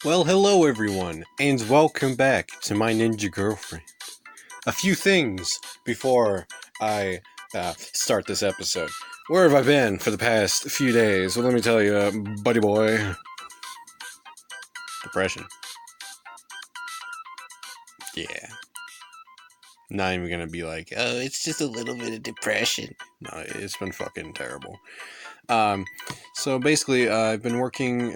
Well, hello everyone, and welcome back to my ninja girlfriend. A few things before I start this episode. Where have I been for the past few days? Well, let me tell you, buddy boy. Depression. Yeah. Not even gonna be like, oh, it's just a little bit of depression. No, it's been fucking terrible. Um, so basically, I've been working.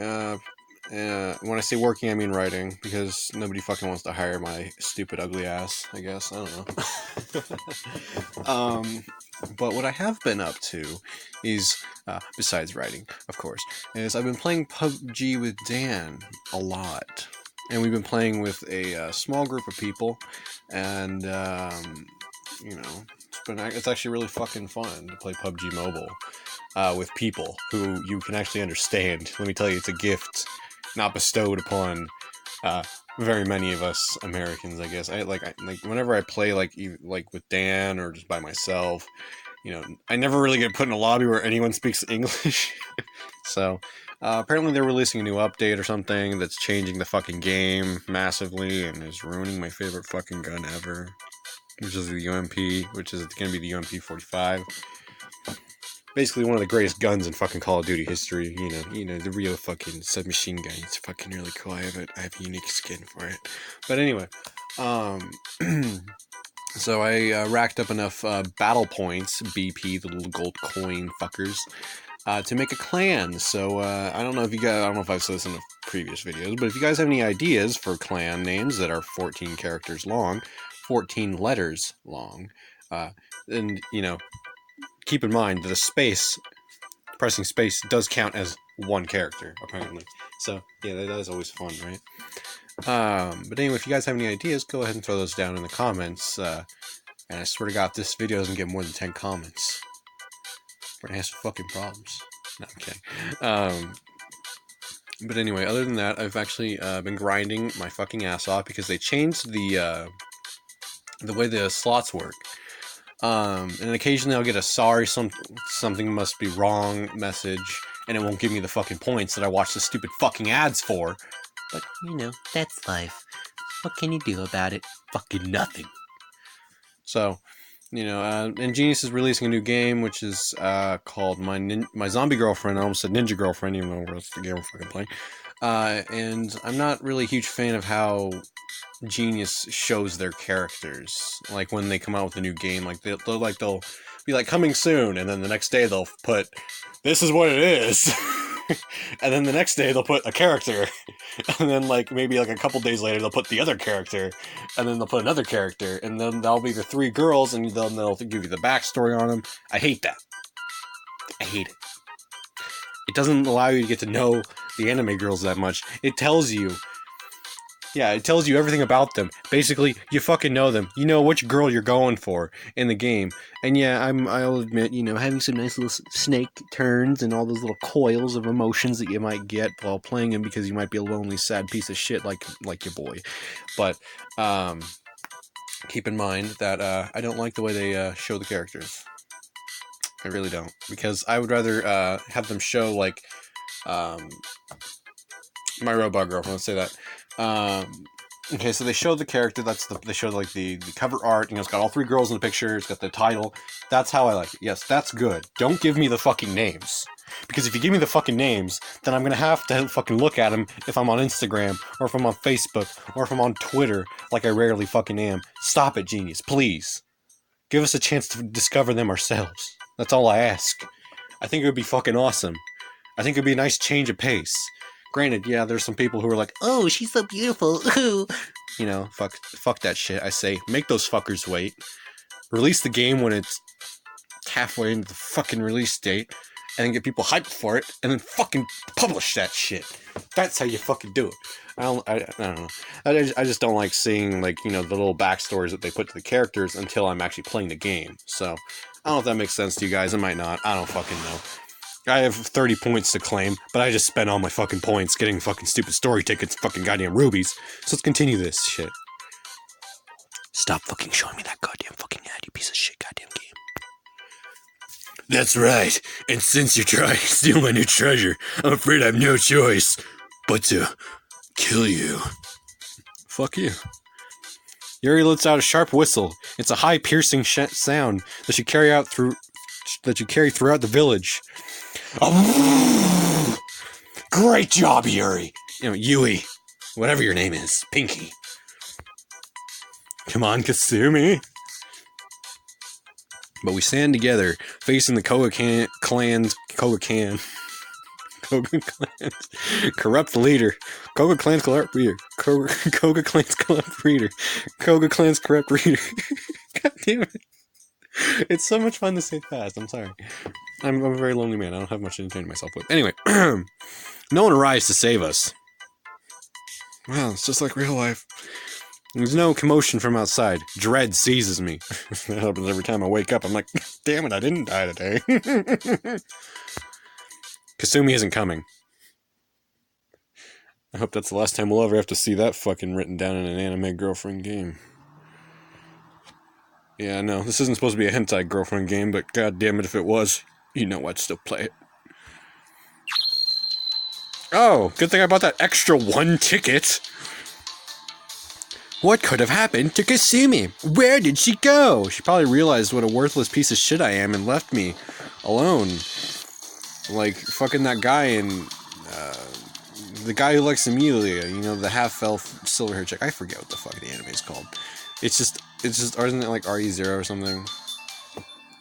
When I say working, I mean writing, because nobody fucking wants to hire my stupid, ugly ass. I guess I don't know. But what I have been up to is, besides writing, of course, is I've been playing PUBG with Dan a lot, and we've been playing with a small group of people, and it's actually really fucking fun to play PUBG Mobile with people who you can actually understand. Let me tell you, it's a gift not bestowed upon very many of us Americans, I guess. I like whenever I play like with Dan or just by myself, I never really get put in a lobby where anyone speaks English. So apparently they're releasing a new update or something that's changing the fucking game massively and is ruining my favorite fucking gun ever, which is the UMP, which is going to be the UMP 45. Basically one of the greatest guns in fucking Call of Duty history. The real fucking submachine gun. It's fucking really cool. I have a unique skin for it. But anyway, so I racked up enough battle points, BP, the little gold coin fuckers, to make a clan. So I don't know if I've said this in the previous videos, but if you guys have any ideas for clan names that are 14 characters long, 14 letters long, then keep in mind that pressing space does count as one character, apparently. So, yeah, that is always fun, right? But anyway, if you guys have any ideas, go ahead and throw those down in the comments. And I swear to God, if this video doesn't get more than 10 comments, we're gonna have some fucking problems. No, I'm kidding. But anyway, other than that, I've actually been grinding my fucking ass off because they changed the way the slots work. And occasionally I'll get a sorry, something must be wrong message, and it won't give me the fucking points that I watched the stupid fucking ads for. But, that's life. What can you do about it? Fucking nothing. So, and Genius is releasing a new game, which is called My Zombie Girlfriend. I almost said Ninja Girlfriend, even though that's the game we're fucking playing. And I'm not really a huge fan of how Genius shows their characters. Like when they come out with a new game, like they'll be like coming soon, and then the next day they'll put, this is what it is. And then the next day they'll put a character, and then maybe a couple days later they'll put the other character, and then they'll put another character, and then that'll be the three girls, and they'll give you the backstory on them. I hate that. I hate it. It doesn't allow you to get to know the anime girls that much. It tells you everything about them. Basically, you fucking know them. You know which girl you're going for in the game. And yeah, I'll admit, having some nice little snake turns and all those little coils of emotions that you might get while playing them, because you might be a lonely, sad piece of shit like your boy. But keep in mind that I don't like the way they show the characters. I really don't, because I would rather have them show my robot girlfriend. Let's say that. Okay, so they show the character. They show the cover art. It's got all three girls in the picture. It's got the title. That's how I like it. Yes, that's good. Don't give me the fucking names, because if you give me the fucking names, then I'm gonna have to fucking look at them if I'm on Instagram, or if I'm on Facebook, or if I'm on Twitter, like I rarely fucking am. Stop it, Genius, please. Give us a chance to discover them ourselves. That's all I ask. I think it would be fucking awesome. I think it would be a nice change of pace. Granted, yeah, there's some people who are like, oh, she's so beautiful. Ooh. Fuck that shit. I say, make those fuckers wait. Release the game when it's halfway into the fucking release date, and then get people hyped for it, and then fucking publish that shit. That's how you fucking do it. I don't know. I just don't like seeing, the little backstories that they put to the characters until I'm actually playing the game. So, I don't know if that makes sense to you guys. It might not. I don't fucking know. I have 30 points to claim, but I just spent all my fucking points getting fucking stupid story tickets, fucking goddamn rubies. So let's continue this shit. Stop fucking showing me that goddamn fucking ad, you piece of shit goddamn game. That's right, and since you're trying to steal my new treasure, I'm afraid I have no choice but to kill you. Fuck you. Yuri lets out a sharp whistle. It's a high, piercing sound that you carry throughout the village. Oh, great job, Yuri. Yui, whatever your name is, Pinky. Come on, Kasumi. But we stand together, facing the Koga clan's corrupt leader. Koga clan's corrupt leader. Koga clan's corrupt leader. Koga clan's corrupt leader. God damn it. It's so much fun to say fast. I'm sorry. I'm a very lonely man. I don't have much to entertain myself with. Anyway, no one arrives to save us. Well, it's just like real life. There's no commotion from outside. Dread seizes me. That happens every time I wake up. I'm like, damn it, I didn't die today. Kasumi isn't coming. I hope that's the last time we'll ever have to see that fucking written down in an anime girlfriend game. Yeah, no, this isn't supposed to be a hentai girlfriend game, but god damn it if it was, you know I'd still play it. Oh, good thing I bought that extra 1 ticket. What could have happened to Kasumi? Where did she go? She probably realized what a worthless piece of shit I am and left me alone. Like, fucking that guy in, the guy who likes Amelia, the half-elf silver-haired chick. I forget what the fuck the anime is called. It's just, or isn't it like RE0 or something?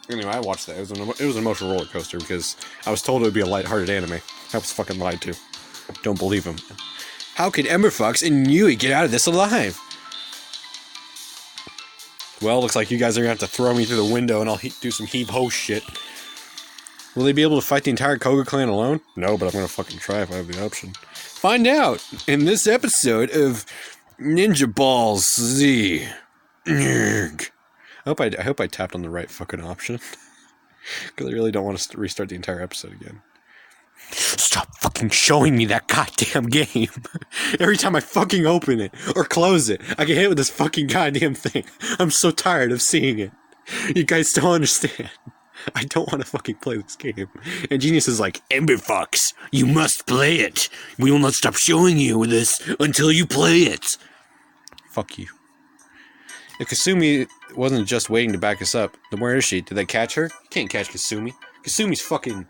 Anyway, I watched that. It was an emotional roller coaster because I was told it would be a lighthearted anime. I was fucking lied to. Don't believe him. How could EmberFox and Yui get out of this alive? Well, looks like you guys are gonna have to throw me through the window and I'll do some heave-ho shit. Will they be able to fight the entire Koga clan alone? No, but I'm gonna fucking try if I have the option. Find out in this episode of Ninja Balls Z. I hope I tapped on the right fucking option. Because I really don't want to restart the entire episode again. Stop fucking showing me that goddamn game. Every time I fucking open it or close it, I get hit with this fucking goddamn thing. I'm so tired of seeing it. You guys don't understand. I don't want to fucking play this game. And Genius is like, EmberFox, you must play it. We will not stop showing you this until you play it. Fuck you. If Kasumi wasn't just waiting to back us up, then where is she? Did they catch her? You can't catch Kasumi. Kasumi's fucking...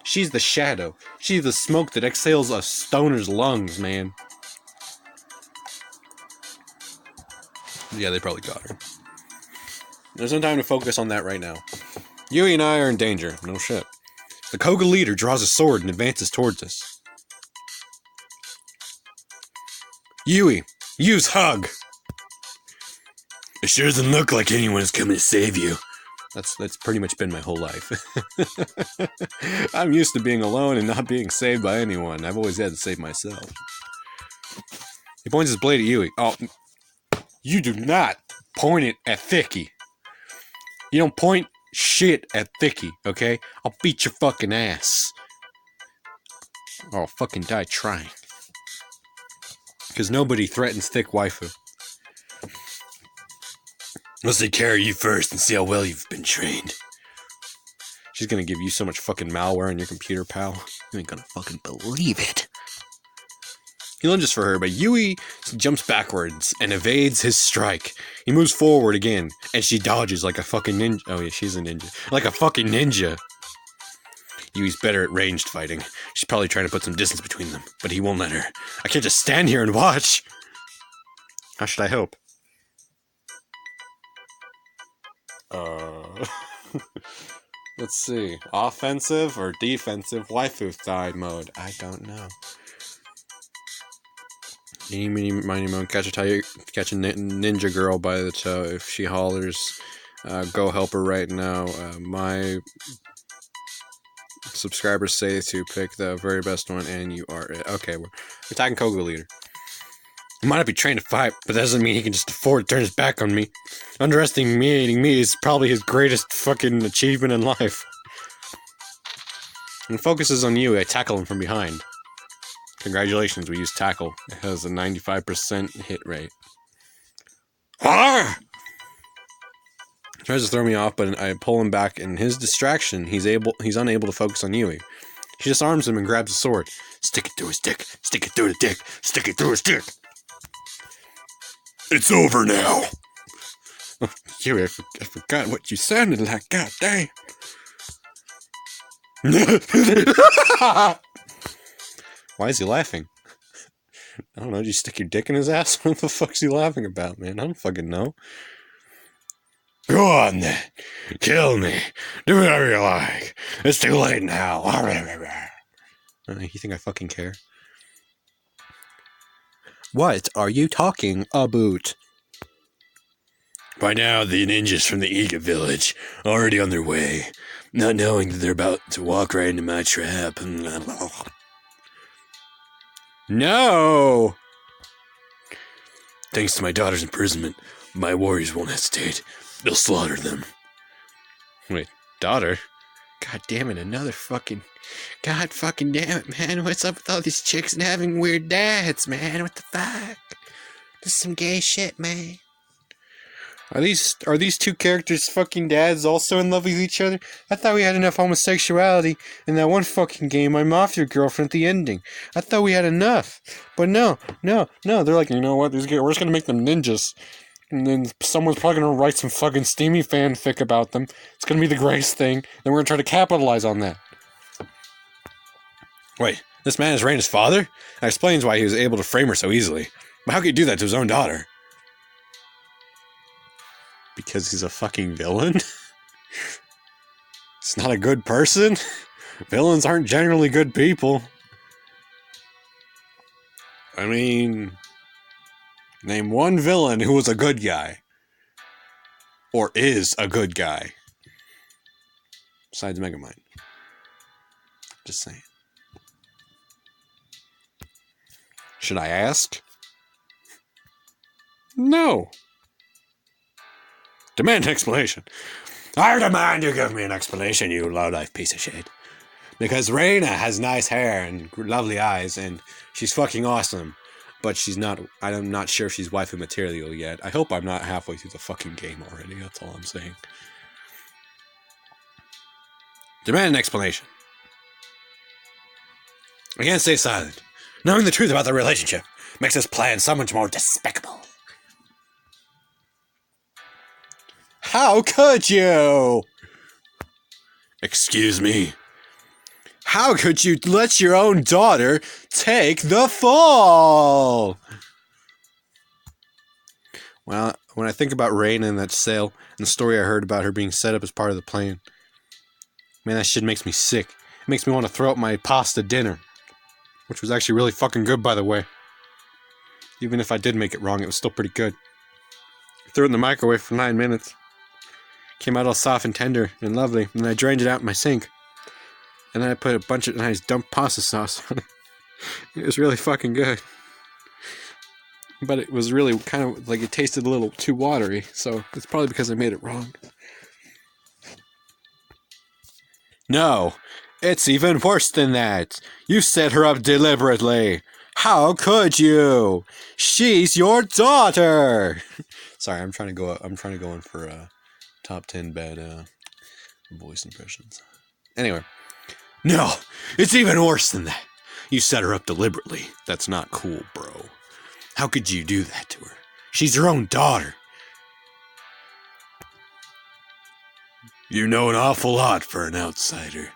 She's the shadow. She's the smoke that exhales a stoner's lungs, man. Yeah, they probably got her. There's no time to focus on that right now. Yui and I are in danger. No shit. The Koga leader draws a sword and advances towards us. Yui, use hug! It sure doesn't look like anyone is coming to save you. That's pretty much been my whole life. I'm used to being alone and not being saved by anyone. I've always had to save myself. He points his blade at Yui. Oh, you do not point it at Thicky. You don't point shit at Thicky, okay? I'll beat your fucking ass. Or I'll fucking die trying. Because nobody threatens thick waifu. Let's take care of you first and see how well you've been trained. She's gonna give you so much fucking malware on your computer, pal. You ain't gonna fucking believe it. He lunges for her, but Yui jumps backwards and evades his strike. He moves forward again, and she dodges like a fucking ninja. Oh yeah, she's a ninja. Like a fucking ninja. Yui's better at ranged fighting. She's probably trying to put some distance between them, but he won't let her. I can't just stand here and watch. How should I hope? Let's see. Offensive or defensive waifu side mode? I don't know. Eeny, meeny, miny, moe, catch a ninja girl by the toe. If she hollers, go help her right now. My subscribers say to pick the very best one, and you are it. Okay, we're attacking Koga leader. He might not be trained to fight, but that doesn't mean he can just afford to turn his back on me. Underestimating me is probably his greatest fucking achievement in life. When it focuses on you, I tackle him from behind. Congratulations, we used tackle. It has a 95% hit rate. Ah! Tries to throw me off, but I pull him back. In his distraction, he's unable to focus on Yui. She disarms him and grabs a sword. Stick it through his dick. Stick it through the dick. Stick it through his dick. It's over now. Oh, Huey, I forgot what you sounded like. God damn. Why is he laughing? I don't know. Did you stick your dick in his ass? What the fuck's he laughing about, man? I don't fucking know. Go on then. Kill me. Do whatever you like. It's too late now. You think I fucking care? What are you talking about? By now, the ninjas from the Ega village are already on their way, not knowing that they're about to walk right into my trap. No! Thanks to my daughter's imprisonment, my warriors won't hesitate. They'll slaughter them. Wait, daughter? God damn it, another fucking... God fucking damn it, man. What's up with all these chicks and having weird dads, man? What the fuck? This is some gay shit, man. Are these two characters fucking dads also in love with each other? I thought we had enough homosexuality in that one fucking game, My Mafia Girlfriend at the ending. I thought we had enough. But no. They're like, you know what? We're just gonna make them ninjas. And then someone's probably gonna write some fucking steamy fanfic about them. It's gonna be the greatest thing. Then we're gonna try to capitalize on that. Wait, this man is Reina's father? That explains why he was able to frame her so easily. But how could he do that to his own daughter? Because he's a fucking villain? He's not a good person? Villains aren't generally good people. I mean... Name one villain who was a good guy. Or is a good guy. Besides Megamind. Just saying. Should I ask? No. Demand an explanation. I demand you give me an explanation, you low-life piece of shit. Because Reina has nice hair and lovely eyes, and she's fucking awesome. But she's not... I'm not sure if she's waifu material yet. I hope I'm not halfway through the fucking game already. That's all I'm saying. Demand an explanation. I can't stay silent. Knowing the truth about their relationship makes this plan so much more despicable. How could you? Excuse me. How could you let your own daughter take the fall? Well, when I think about Reina and that sale, and the story I heard about her being set up as part of the plan, man, that shit makes me sick. It makes me want to throw up my pasta dinner. Which was actually really fucking good, by the way. Even if I did make it wrong, it was still pretty good. Threw it in the microwave for 9 minutes. Came out all soft and tender and lovely. And then I drained it out in my sink. And then I put a bunch of nice dumped pasta sauce on it. It was really fucking good. But it was really kind of like it tasted a little too watery. So it's probably because I made it wrong. No. It's even worse than that. You set her up deliberately. How could you? She's your daughter. Sorry, I'm trying to go in for top 10 bad voice impressions. Anyway, no, it's even worse than that. You set her up deliberately. That's not cool, bro. How could you do that to her? She's your own daughter. You know an awful lot for an outsider.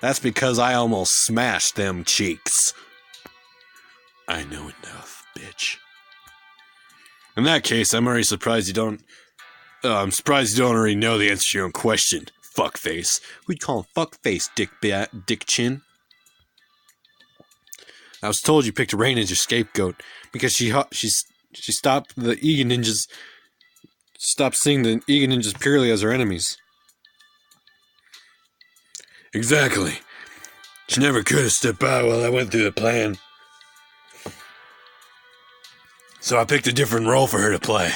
That's because I almost smashed them cheeks. I know enough, bitch. In that case, I'm already surprised you don't... I'm surprised you don't already know the answer to your own question, fuckface. We'd call him fuckface, dick chin. I was told you picked Reina as your scapegoat because she stopped the Ega ninjas... Stopped seeing the Ega ninjas purely as her enemies. Exactly. She never could have stepped out while I went through the plan. So I picked a different role for her to play.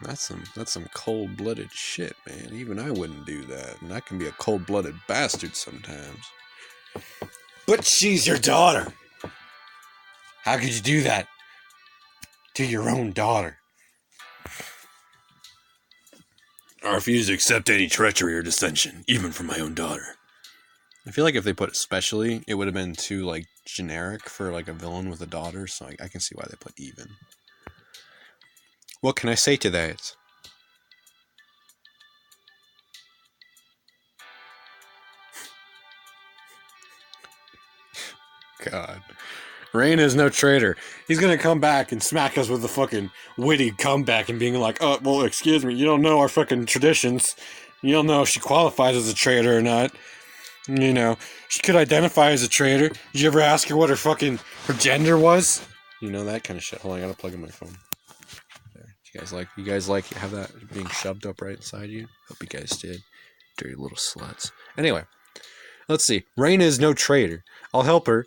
That's some cold-blooded shit, man. Even I wouldn't do that. And I can be a cold-blooded bastard sometimes. But she's your daughter. How could you do that to your own daughter? I refuse to accept any treachery or dissension, even from my own daughter. I feel like if they put especially, it would have been too, like, generic for, like, a villain with a daughter, so I can see why they put even. What can I say to that? God. Reina is no traitor. He's gonna come back and smack us with a fucking witty comeback and being like, oh, well, excuse me, you don't know our fucking traditions. You don't know if she qualifies as a traitor or not. You know, she could identify as a traitor. Did you ever ask her what her gender was? You know, that kind of shit. Hold on, I gotta plug in my phone. There. You guys like have that being shoved up right inside you? Hope you guys did. Dirty little sluts. Anyway, let's see. Reina is no traitor. I'll help her.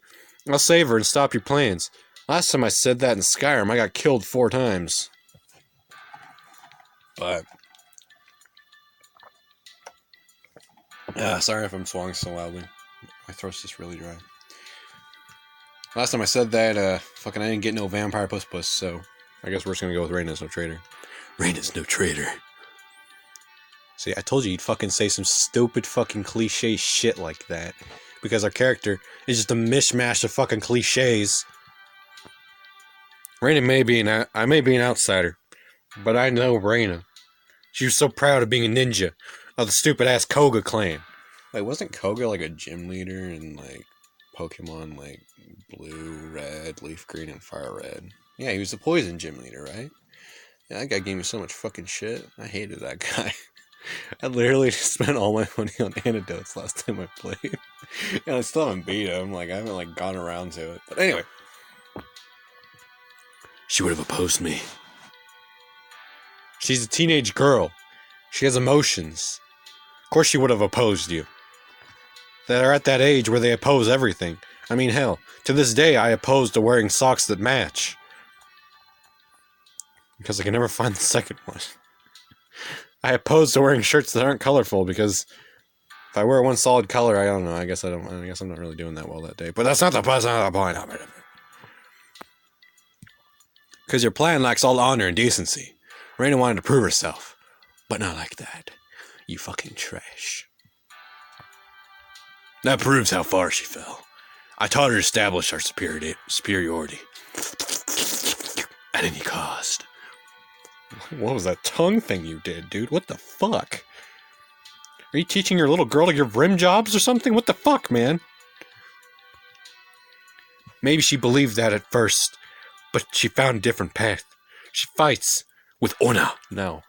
I'll save her and stop your plans. Last time I said that in Skyrim, I got killed 4 times. But sorry if I'm swallowing so loudly. My throat's just really dry. Last time I said that, I didn't get no vampire puss, so I guess we're just gonna go with Reina's no traitor. Reina's no traitor. See, I told you you'd fucking say some stupid fucking cliche shit like that. Because our character is just a mishmash of fucking cliches. Reina may be I may be an outsider, but I know Reina. She was so proud of being a ninja of the stupid ass Koga clan. Like, wasn't Koga like a gym leader in like Pokemon like Blue, Red, Leaf Green, and Fire Red? Yeah, he was the poison gym leader, right? Yeah, that guy gave me so much fucking shit. I hated that guy. I literally just spent all my money on antidotes last time I played. And I still haven't beat him. Like, I haven't like gone around to it. But anyway. She would have opposed me. She's a teenage girl. She has emotions. Of course she would have opposed you. They're at that age where they oppose everything. I mean, hell, to this day I oppose to wearing socks that match. Because I can never find the second one. I oppose to wearing shirts that aren't colorful because if I wear one solid color, I don't know. I guess I'm not really doing that well that day. But that's not the point of it. Because your plan lacks all honor and decency. Reina wanted to prove herself, but not like that. You fucking trash. That proves how far she fell. I taught her to establish our superiority at any cost. What was that tongue thing you did, dude? What the fuck? Are you teaching your little girl to give rim jobs or something? What the fuck, man? Maybe she believed that at first, but she found a different path. She fights with honor now.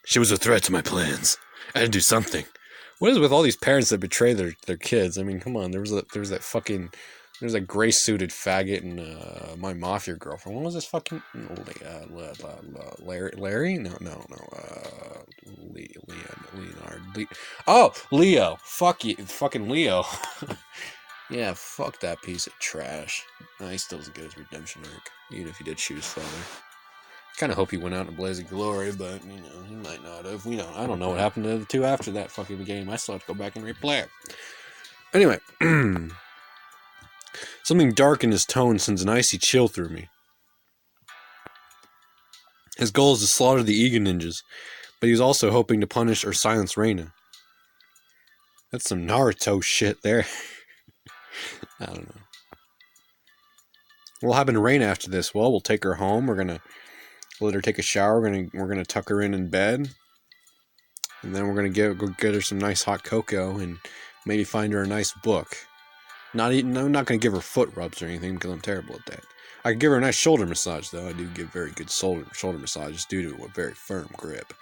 She was a threat to my plans. I had to do something. What is with all these parents that betray their kids? I mean, come on. There was that gray-suited faggot and my mafia girlfriend. What was this fucking Larry? No. Leonard. Oh, Leo. Fuck you, fucking Leo. Yeah, fuck that piece of trash. No, he still doesn't get his redemption arc, even if he did shoot his father. I kind of hope he went out in a blaze of glory, but, you know, he might not have. I don't know what happened to the 2 after that fucking game. I still have to go back and replay it. Anyway. Something dark in his tone sends an icy chill through me. His goal is to slaughter the Ega ninjas, but he was also hoping to punish or silence Reina. That's some Naruto shit there. I don't know. What'll happen to Reina after this? Well, we'll take her home. We're gonna let her take a shower. We're gonna tuck her in bed, and then we're gonna go get her some nice hot cocoa and maybe find her a nice book. I'm not gonna give her foot rubs or anything because I'm terrible at that. I could give her a nice shoulder massage though. I do give very good shoulder massages due to a very firm grip.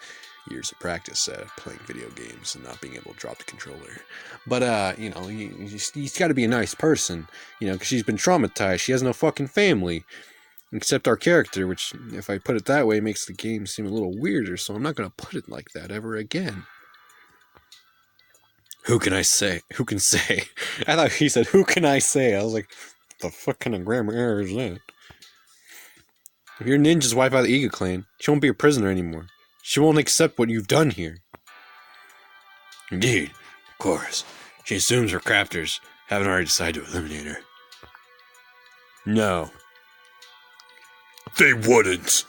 Years of practice playing video games and not being able to drop the controller. But, you know, he's got to be a nice person, you know, because she's been traumatized. She has no fucking family, except our character, which, if I put it that way, makes the game seem a little weirder, so I'm not going to put it like that ever again. Who can I say? Who can say? I thought he said, who can I say? I was like, what the fuck kind of grammar error is that? If your ninjas wipe out the Ega clan, she won't be a prisoner anymore. She won't accept what you've done here. Indeed, of course. She assumes her crafters haven't already decided to eliminate her. No. They wouldn't.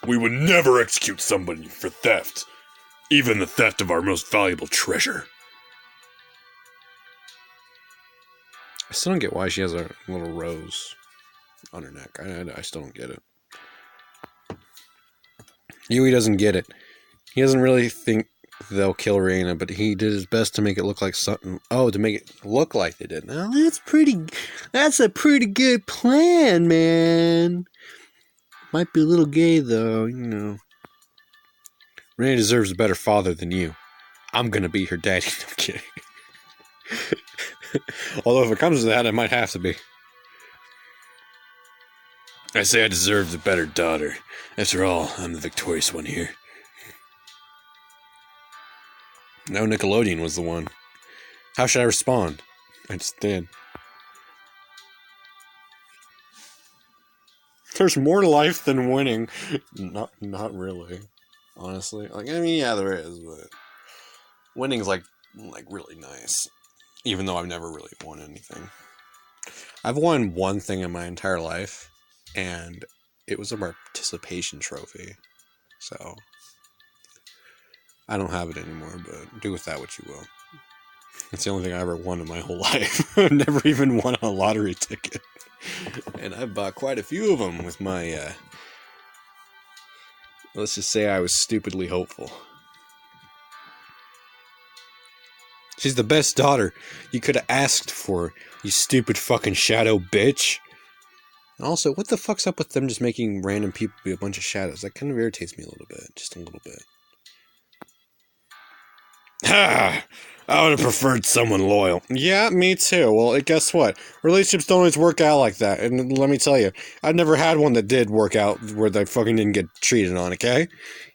We would never execute somebody for theft. Even the theft of our most valuable treasure. I still don't get why she has a little rose on her neck. I still don't get it. Yui doesn't get it. He doesn't really think they'll kill Reina, but he did his best to make it look like something. Oh, to make it look like they did. Now that's a pretty good plan, man. Might be a little gay, though, you know. Reina deserves a better father than you. I'm gonna be her daddy. No, I'm kidding. Although if it comes to that, I might have to be. I say I deserve a better daughter. After all, I'm the victorious one here. No, Nickelodeon was the one. How should I respond? I just did. There's more to life than winning. Not really. Honestly. Like, I mean, yeah, there is, but winning's like really nice. Even though I've never really won anything. I've won one thing in my entire life, and it was a participation trophy. So I don't have it anymore, but do with that what you will. It's the only thing I ever won in my whole life. I've never even won a lottery ticket. And I've bought quite a few of them with my, let's just say I was stupidly hopeful. She's the best daughter you could have asked for, you stupid fucking shadow bitch. And also, what the fuck's up with them just making random people be a bunch of shadows? That kind of irritates me a little bit. Just a little bit. Ha! I would have preferred someone loyal. Yeah, me too. Well, guess what? Relationships don't always work out like that. And let me tell you, I've never had one that did work out where they fucking didn't get cheated on, okay?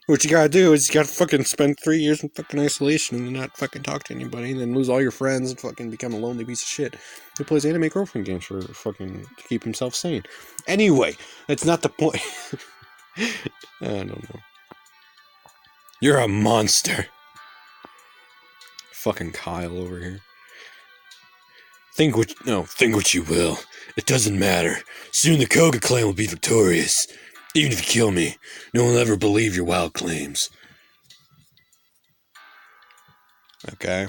What you gotta do is you gotta fucking spend 3 years in fucking isolation and not fucking talk to anybody and then lose all your friends and fucking become a lonely piece of shit who plays anime girlfriend games for fucking to keep himself sane. Anyway, that's not the point. I don't know. You're a monster. Fucking Kyle over here. Think what you will. It doesn't matter. Soon the Koga clan will be victorious. Even if you kill me, no one will ever believe your wild claims. Okay.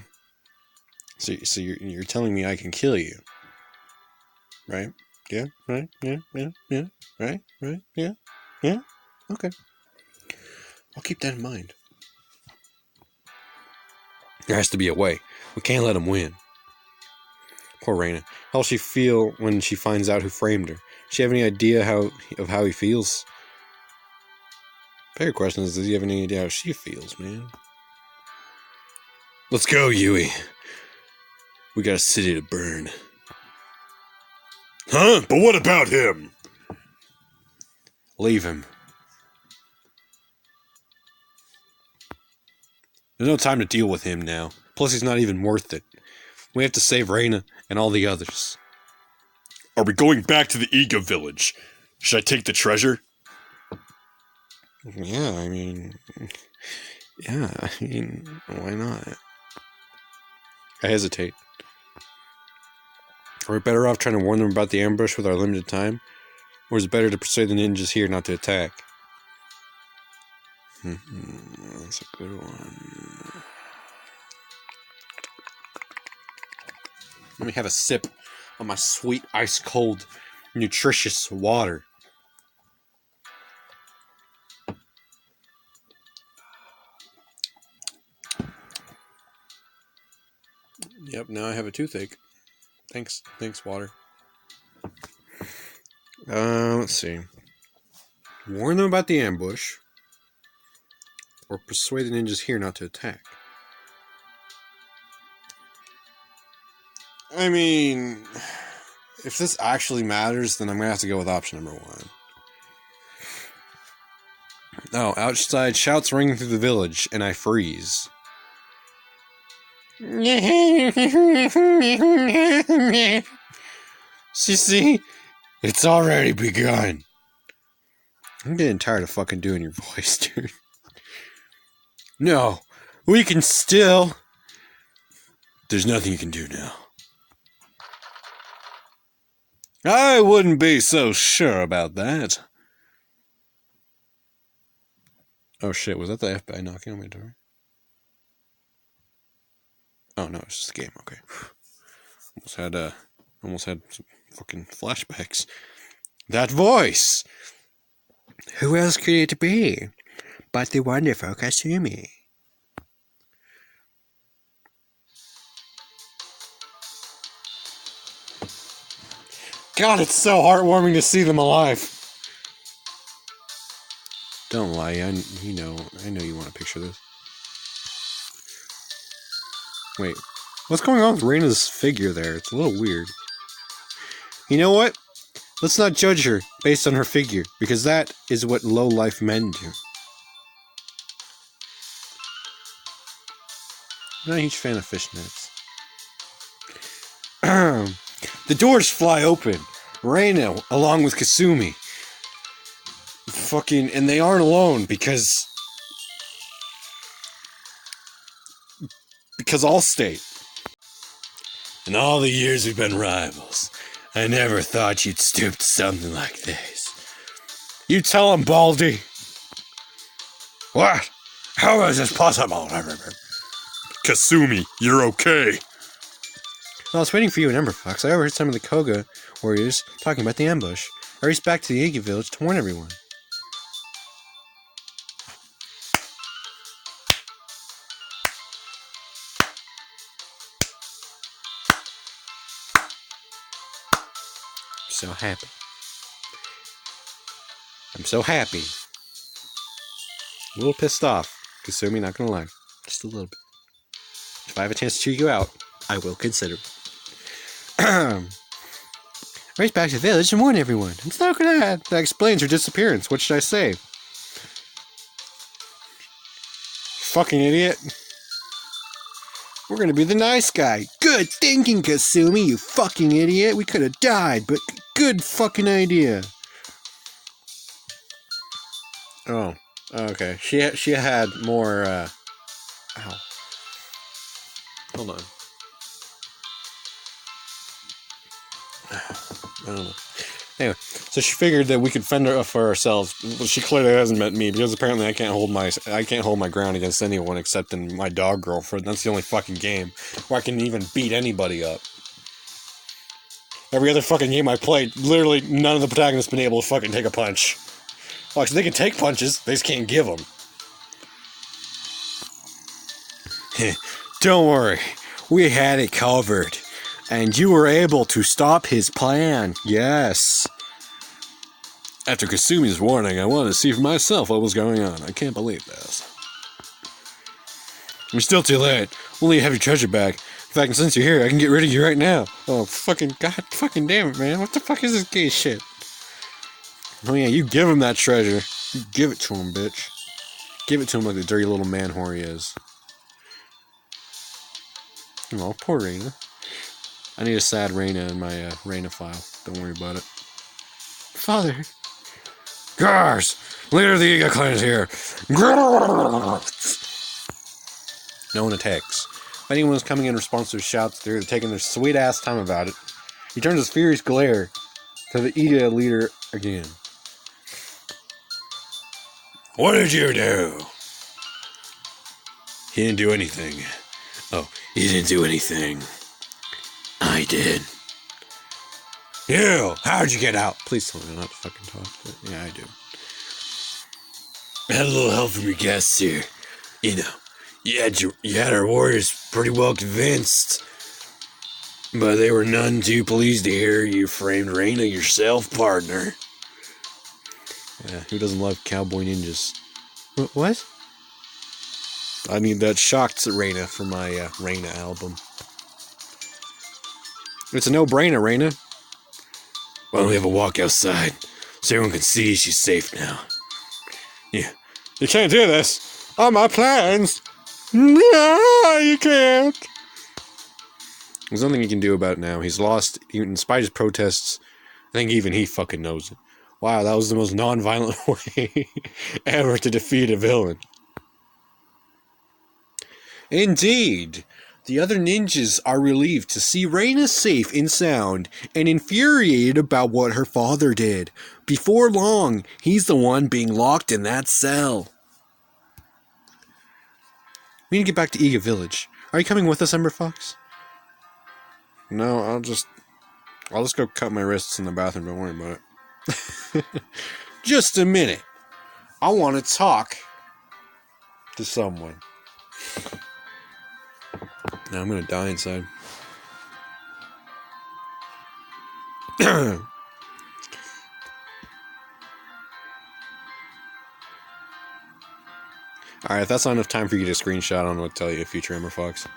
So you're telling me I can kill you, right? Yeah. Right. Yeah. Right. Yeah. Okay. I'll keep that in mind. There has to be a way. We can't let him win. Poor Reina. How'll she feel when she finds out who framed her? Does she have any idea of how he feels? Bigger question is, does he have any idea how she feels, man? Let's go, Yui. We got a city to burn. Huh? But what about him? Leave him. There's no time to deal with him now. Plus, he's not even worth it. We have to save Reina and all the others. Are we going back to the Ego Village? Should I take the treasure? Yeah, I mean, why not? I hesitate. Are we better off trying to warn them about the ambush with our limited time? Or is it better to persuade the ninjas here not to attack? That's a good one. Let me have a sip of my sweet, ice-cold, nutritious water. Yep, now I have a toothache. Thanks, water. Let's see. Warn them about the ambush. Or persuade the ninjas here not to attack. I mean, if this actually matters, then I'm going to have to go with option number 1. Oh, outside shouts ringing through the village, and I freeze. See? It's already begun. I'm getting tired of fucking doing your voice, dude. No, we can still... There's nothing you can do now. I wouldn't be so sure about that. Oh shit, was that the FBI knocking on my door? Oh no, it's just a game. Okay. Almost had some fucking flashbacks. That voice! Who else could it be but the wonderful Kasumi? God, it's so heartwarming to see them alive. Don't lie, I know you want to picture this. Wait, what's going on with Reina's figure there? It's a little weird. You know what? Let's not judge her based on her figure, because that is what low-life men do. I'm not a huge fan of fishnets. The doors fly open. Reina, along with Kasumi. And they aren't alone, because Allstate. In all the years we've been rivals, I never thought you'd stoop to something like this. You tell him, Baldy. What? How is this possible? Kasumi, you're okay. While I was waiting for you in EmberFox, I overheard some of the Koga warriors talking about the ambush. I raced back to the Iggy village to warn everyone. So happy. I'm so happy. A little pissed off. Kasumi, not gonna lie. Just a little bit. If I have a chance to cheer you out, I will consider it. Race back to the village and warn everyone. It's not gonna. That explains her disappearance. What should I say? Fucking idiot. We're gonna be the nice guy. Good thinking, Kasumi, you fucking idiot. We could have died, but good fucking idea. Oh, okay. She had more, Ow. Hold on. I don't know. Anyway, so she figured that we could fend her for ourselves. Well, she clearly hasn't met me, because apparently I can't hold my ground against anyone except in my dog girlfriend. That's the only fucking game where I can even beat anybody up. Every other fucking game I played, literally none of the protagonists been able to fucking take a punch. Well, actually, they can take punches, they just can't give them. Don't worry, we had it covered. And you were able to stop his plan, yes. After Kasumi's warning, I wanted to see for myself what was going on. I can't believe this. We're still too late. We'll let you have your treasure back. In fact, and since you're here, I can get rid of you right now. Oh, fucking god, fucking damn it, man. What the fuck is this gay shit? Oh yeah, you give him that treasure. You give it to him, bitch. Give it to him like the dirty little man whore he is. Oh, poor Reina. I need a sad Reina in my Reina file. Don't worry about it. Father. Gars! Leader of the Iga clan is here. No one attacks. If anyone is coming in response to his shouts, they're taking their sweet ass time about it. He turns his furious glare to the Iga leader again. What did you do? He didn't do anything. Oh, he didn't do anything. I did. You! How'd you get out? Please tell me not to fucking talk. But yeah, I do. I had a little help from your guests here. You know, you had our warriors pretty well convinced. But they were none too pleased to hear you framed Reina yourself, partner. Yeah, who doesn't love cowboy ninjas? What? I need that shocked Reina for my Reina album. It's a no-brainer, Reina. Why don't we have a walk outside so everyone can see she's safe now? Yeah. You can't do this. All my plans. No, you can't. There's nothing he can do about it now. He's lost, even in spite of his protests. I think even he fucking knows it. Wow, that was the most non-violent way ever to defeat a villain. Indeed. The other ninjas are relieved to see Reina safe and sound, and infuriated about what her father did. Before long, he's the one being locked in that cell. We need to get back to Iga Village. Are you coming with us, EmberFox? No, I'll just go cut my wrists in the bathroom. Don't worry about it. Just a minute. I want to talk to someone. Now I'm gonna die inside. Alright, if that's not enough time for you to get a screenshot, I don't know what to tell you, future EmberFox.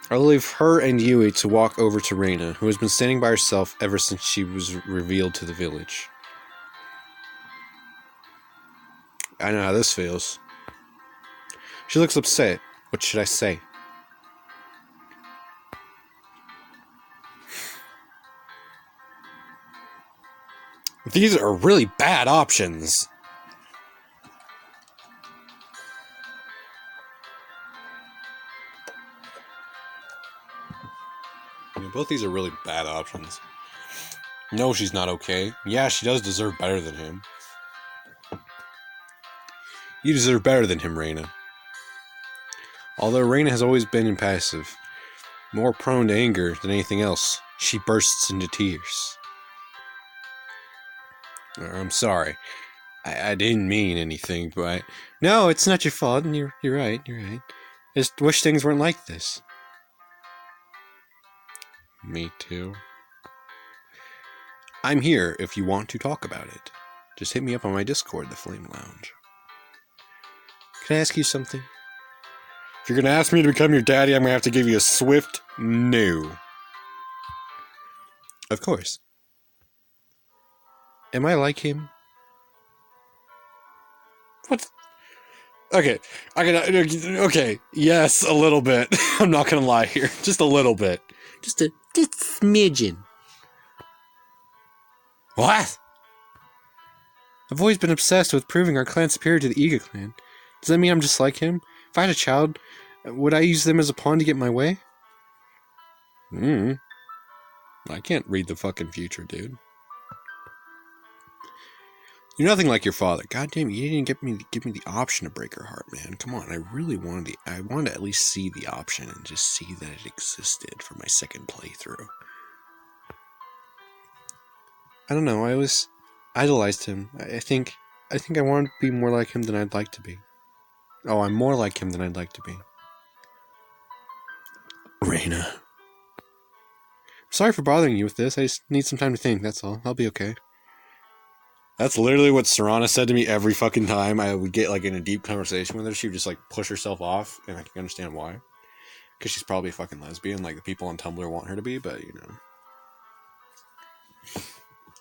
I'll leave her and Yui to walk over to Reina, who has been standing by herself ever since she was revealed to the village. I know how this feels. She looks upset. What should I say? These are really bad options. Both these are really bad options. No, she's not okay. Yeah, she does deserve better than him. You deserve better than him, Reina. Although Reina has always been impassive, more prone to anger than anything else, she bursts into tears. I'm sorry. I didn't mean anything, but... No, it's not your fault, and you're right, you're right. I just wish things weren't like this. Me too. I'm here if you want to talk about it. Just hit me up on my Discord, the Flame Lounge. Can I ask you something? If you're gonna ask me to become your daddy, I'm gonna have to give you a swift no. Of course. Am I like him? What? Okay, okay, yes, a little bit. I'm not gonna lie here. Just a little bit. Just a smidgen. What? I've always been obsessed with proving our clan superior to the Iga clan. Does that mean I'm just like him? If I had a child, would I use them as a pawn to get my way? I can't read the fucking future, dude. You're nothing like your father. God damn, you didn't give me the option to break her heart, man. Come on, I really wanted I wanted to at least see the option and just see that it existed for my second playthrough. I don't know, I always idolized him. I think I wanted to be more like him than I'd like to be. Oh, I'm more like him than I'd like to be. Reina. Sorry for bothering you with this. I just need some time to think, that's all. I'll be okay. That's literally what Serana said to me every fucking time I would get, like, in a deep conversation with her. She would just, like, push herself off, and I can understand why. Because she's probably a fucking lesbian, like the people on Tumblr want her to be, but, you know.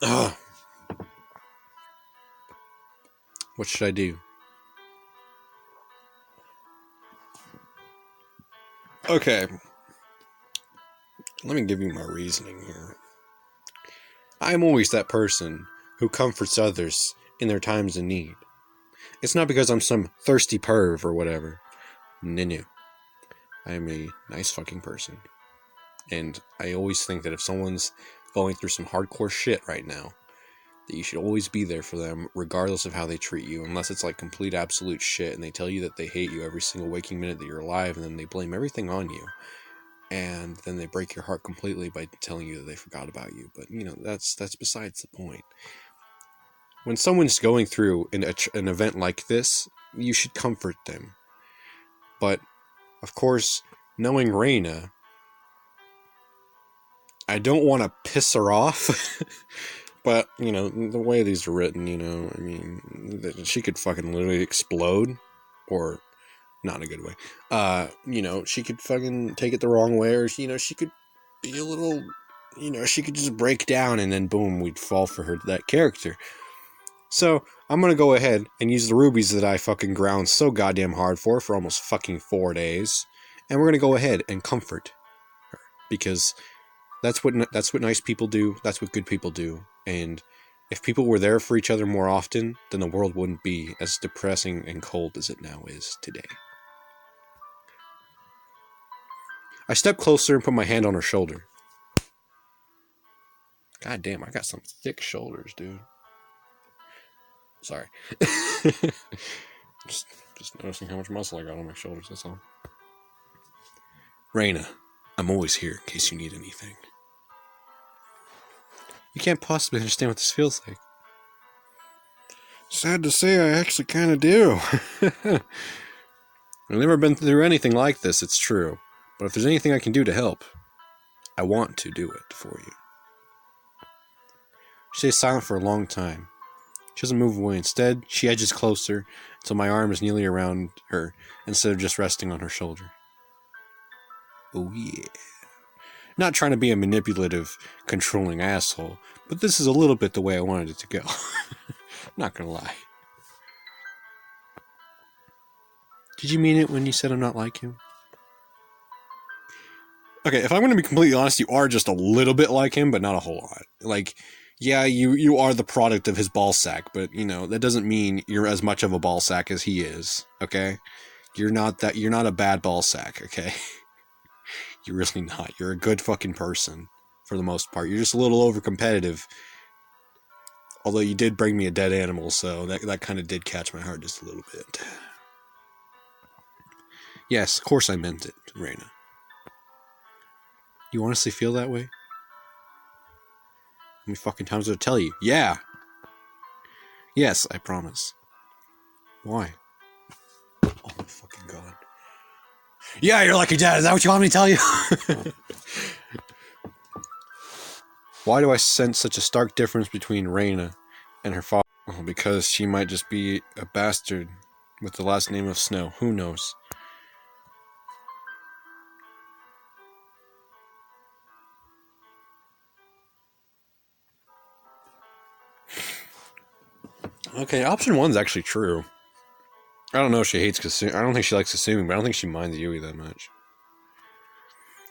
Ugh. What should I do? Okay. Let me give you my reasoning here. I'm always that person who comforts others in their times of need. It's not because I'm some thirsty perv or whatever. No. I am a nice fucking person. And I always think that if someone's going through some hardcore shit right now, that you should always be there for them, regardless of how they treat you, unless it's like complete absolute shit, and they tell you that they hate you every single waking minute that you're alive, and then they blame everything on you. And then they break your heart completely by telling you that they forgot about you. But, you know, that's besides the point. When someone's going through an event like this, you should comfort them. But, of course, knowing Reina, I don't want to piss her off. But, you know, the way these are written, you know, I mean, she could fucking literally explode. Or, not in a good way. You know, she could fucking take it the wrong way. Or, you know, she could be a little, you know, she could just break down and then boom, we'd fall for her, that character. So, I'm gonna go ahead and use the rubies that I fucking ground so goddamn hard for almost fucking 4 days. And we're gonna go ahead and comfort her. Because that's what nice people do, that's what good people do. And if people were there for each other more often, then the world wouldn't be as depressing and cold as it now is today. I step closer and put my hand on her shoulder. God damn, I got some thick shoulders, dude. Sorry. Just Just noticing how much muscle I got on my shoulders, that's all. Reina, I'm always here in case you need anything. You can't possibly understand what this feels like. Sad to say, I actually kind of do. I've never been through anything like this, it's true. But if there's anything I can do to help, I want to do it for you. She stays silent for a long time. She doesn't move away. Instead, she edges closer until my arm is nearly around her instead of just resting on her shoulder. Oh yeah. Not trying to be a manipulative, controlling asshole, but this is a little bit the way I wanted it to go. Not gonna lie. Did you mean it when you said I'm not like him? Okay, if I'm gonna be completely honest, you are just a little bit like him, but not a whole lot. Like, yeah, you are the product of his ball sack, but, you know, that doesn't mean you're as much of a ball sack as he is, okay? You're not a bad ball sack, okay? You're really not. You're a good fucking person, for the most part. You're just a little over-competitive. Although you did bring me a dead animal, so that kind of did catch my heart just a little bit. Yes, of course I meant it, Reina. You honestly feel that way? How many fucking times did I tell you? Yeah! Yes, I promise. Why? Oh my fucking god. Yeah, you're lucky, Dad. Is that what you want me to tell you? Why do I sense such a stark difference between Reina and her father? Well, because she might just be a bastard with the last name of Snow. Who knows? Okay, option one's actually true. I don't know if she hates Kasumi. I don't think she likes Kasumi, but I don't think she minds Yui that much.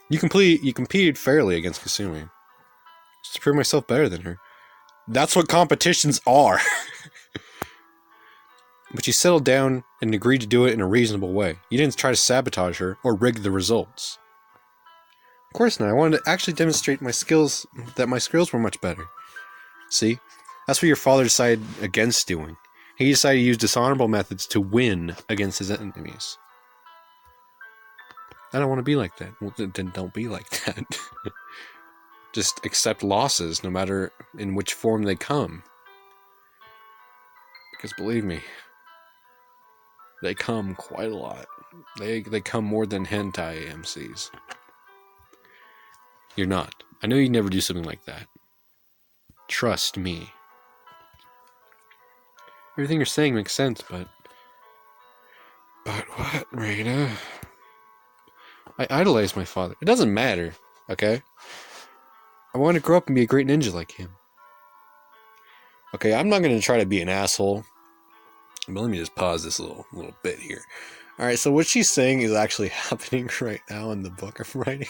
You competed fairly against Kasumi. Just to prove myself better than her. That's what competitions are. But you settled down and agreed to do it in a reasonable way. You didn't try to sabotage her or rig the results. Of course not. I wanted to actually demonstrate my skills, that my skills were much better. See? That's what your father decided against doing. He decided to use dishonorable methods to win against his enemies. I don't want to be like that. Well, then don't be like that. Just accept losses, no matter in which form they come. Because believe me, they come quite a lot. They come more than hentai MCs. You're not. I know you'd never do something like that. Trust me. Everything you're saying makes sense, but... But what, Reina? I idolize my father. It doesn't matter, okay? I want to grow up and be a great ninja like him. Okay, I'm not going to try to be an asshole. But let me just pause this little bit here. Alright, so what she's saying is actually happening right now in the book I'm writing.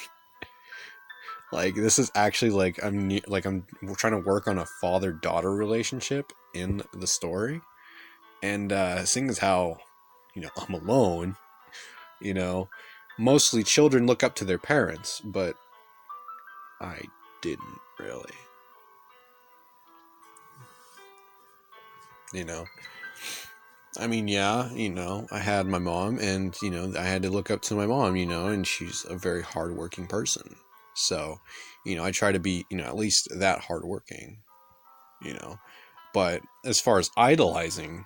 Like, this is actually like I'm trying to work on a father-daughter relationship in the story. And seeing as how, you know, I'm alone, you know, mostly children look up to their parents, but I didn't really. You know? I mean, yeah, you know, I had my mom, and, you know, I had to look up to my mom, you know, and she's a very hardworking person. So, you know, I try to be, you know, at least that hardworking, you know. But as far as idolizing,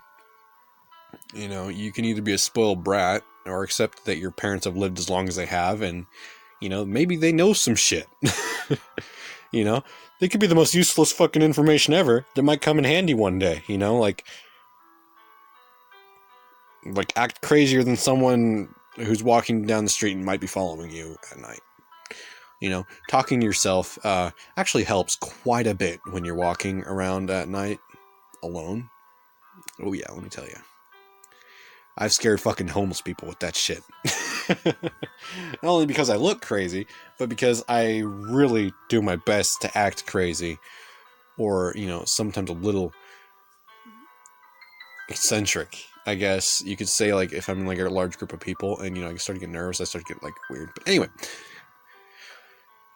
you know, you can either be a spoiled brat or accept that your parents have lived as long as they have, and, you know, maybe they know some shit. You know, they could be the most useless fucking information ever that might come in handy one day, you know, like act crazier than someone who's walking down the street and might be following you at night. You know, talking to yourself actually helps quite a bit when you're walking around at night alone. Oh yeah, let me tell you. I've scared fucking homeless people with that shit. Not only because I look crazy, but because I really do my best to act crazy. Or, you know, sometimes a little eccentric, I guess you could say. Like, if I'm in like a large group of people and, you know, I start to get nervous, I start to get like weird. But anyway,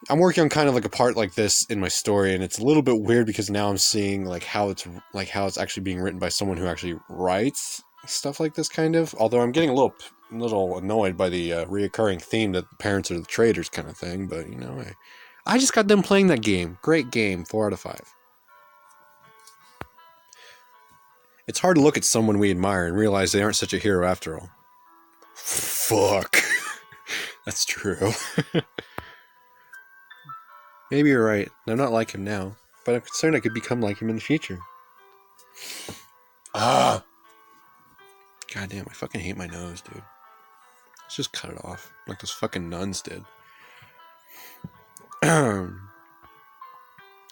I'm working on kind of like a part like this in my story, and it's a little bit weird because now I'm seeing like how it's actually being written by someone who actually writes stuff like this, kind of. Although I'm getting a little annoyed by the reoccurring theme that parents are the traitors kind of thing. But, you know, I just got done playing that game. Great game. 4 out of 5. It's hard to look at someone we admire and realize they aren't such a hero after all. Fuck. That's true. Maybe you're right. I'm not like him now, but I'm concerned I could become like him in the future. Ah! Goddamn, I fucking hate my nose, dude. Let's just cut it off, like those fucking nuns did.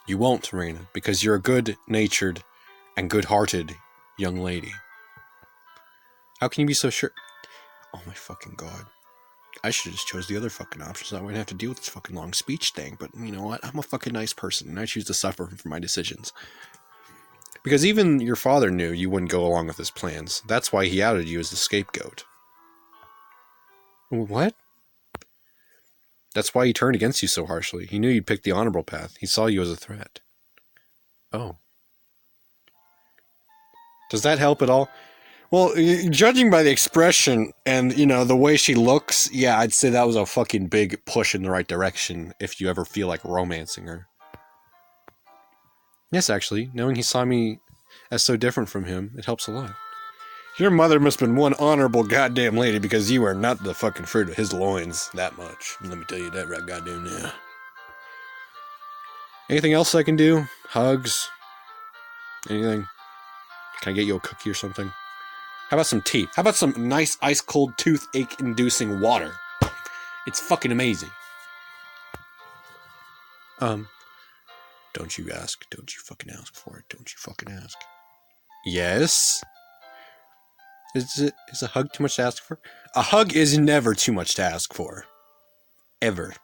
You won't, Reina, because you're a good-natured and good-hearted young lady. How can you be so sure? Oh my fucking god. I should have just chose the other fucking option so I wouldn't have to deal with this fucking long speech thing. But you know what? I'm a fucking nice person, and I choose to suffer for my decisions. Because even your father knew you wouldn't go along with his plans. That's why he outed you as the scapegoat. What? That's why he turned against you so harshly. He knew you'd pick the honorable path. He saw you as a threat. Oh. Does that help at all? Well, judging by the expression and, you know, the way she looks, yeah, I'd say that was a fucking big push in the right direction if you ever feel like romancing her. Yes, actually, knowing he saw me as so different from him, it helps a lot. Your mother must have been one honorable goddamn lady because you are not the fucking fruit of his loins that much. Let me tell you that right goddamn now. Anything else I can do? Hugs? Anything? Can I get you a cookie or something? How about some tea? How about some nice ice-cold toothache-inducing water? It's fucking amazing. Don't you ask. Don't you fucking ask for it. Don't you fucking ask. Yes? Is a hug too much to ask for? A hug is never too much to ask for. Ever.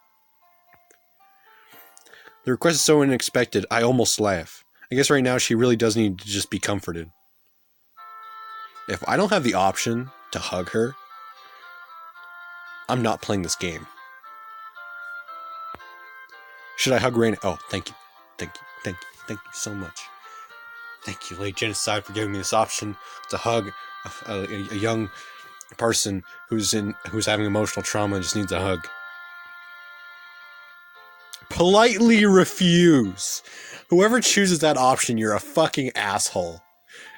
The request is so unexpected, I almost laugh. I guess right now she really does need to just be comforted. If I don't have the option to hug her, I'm not playing this game. Should I hug Reina? Oh, thank you. Thank you. Thank you. Thank you so much. Thank you, Lady Genocide, for giving me this option to hug a young person who's having emotional trauma and just needs a hug. Politely refuse. Whoever chooses that option, you're a fucking asshole.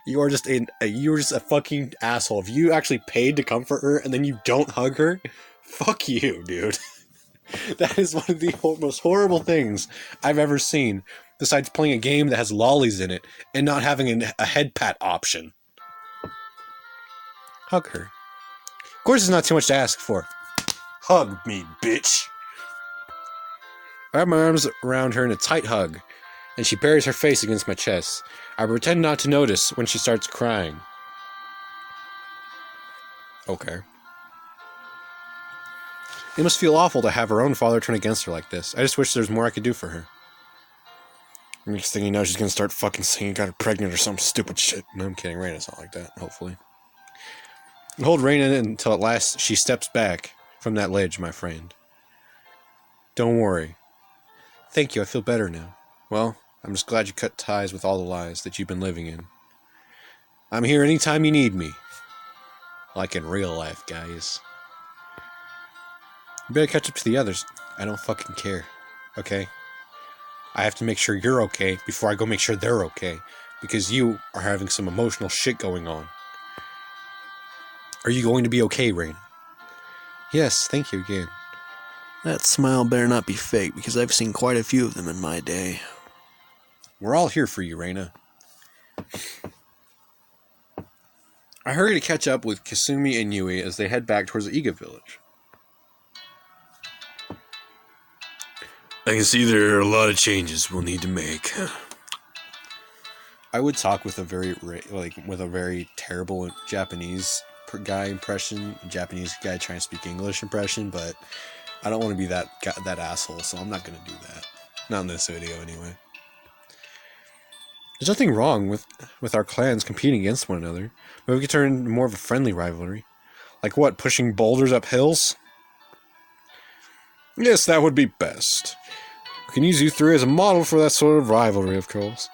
You're just a fucking asshole. If you actually paid to comfort her and then you don't hug her, fuck you, dude. That is one of the most horrible things I've ever seen, besides playing a game that has lollies in it and not having a head pat option. Hug her. Of course it's not too much to ask for. Hug me, bitch. I wrap my arms around her in a tight hug, and she buries her face against my chest. I pretend not to notice when she starts crying. Okay. It must feel awful to have her own father turn against her like this. I just wish there was more I could do for her. Next thing you know, she's gonna start fucking saying you got her pregnant or some stupid shit. No, I'm kidding. Reina's not like that, hopefully. I hold Reina until at last she steps back from that ledge, my friend. Don't worry. Thank you, I feel better now. Well, I'm just glad you cut ties with all the lies that you've been living in. I'm here anytime you need me. Like in real life, guys. You better catch up to the others. I don't fucking care. Okay? I have to make sure you're okay before I go make sure they're okay. Because you are having some emotional shit going on. Are you going to be okay, Reina? Yes, thank you again. That smile better not be fake, because I've seen quite a few of them in my day. We're all here for you, Reina. I hurry to catch up with Kasumi and Yui as they head back towards the Iga village. I can see there are a lot of changes we'll need to make. I would talk with a very terrible Japanese guy impression, Japanese guy trying to speak English impression, but I don't want to be that asshole, so I'm not going to do that. Not in this video, anyway. There's nothing wrong with our clans competing against one another, but we could turn into more of a friendly rivalry. Like what, pushing boulders up hills? Yes, that would be best. We can use you three as a model for that sort of rivalry, of course.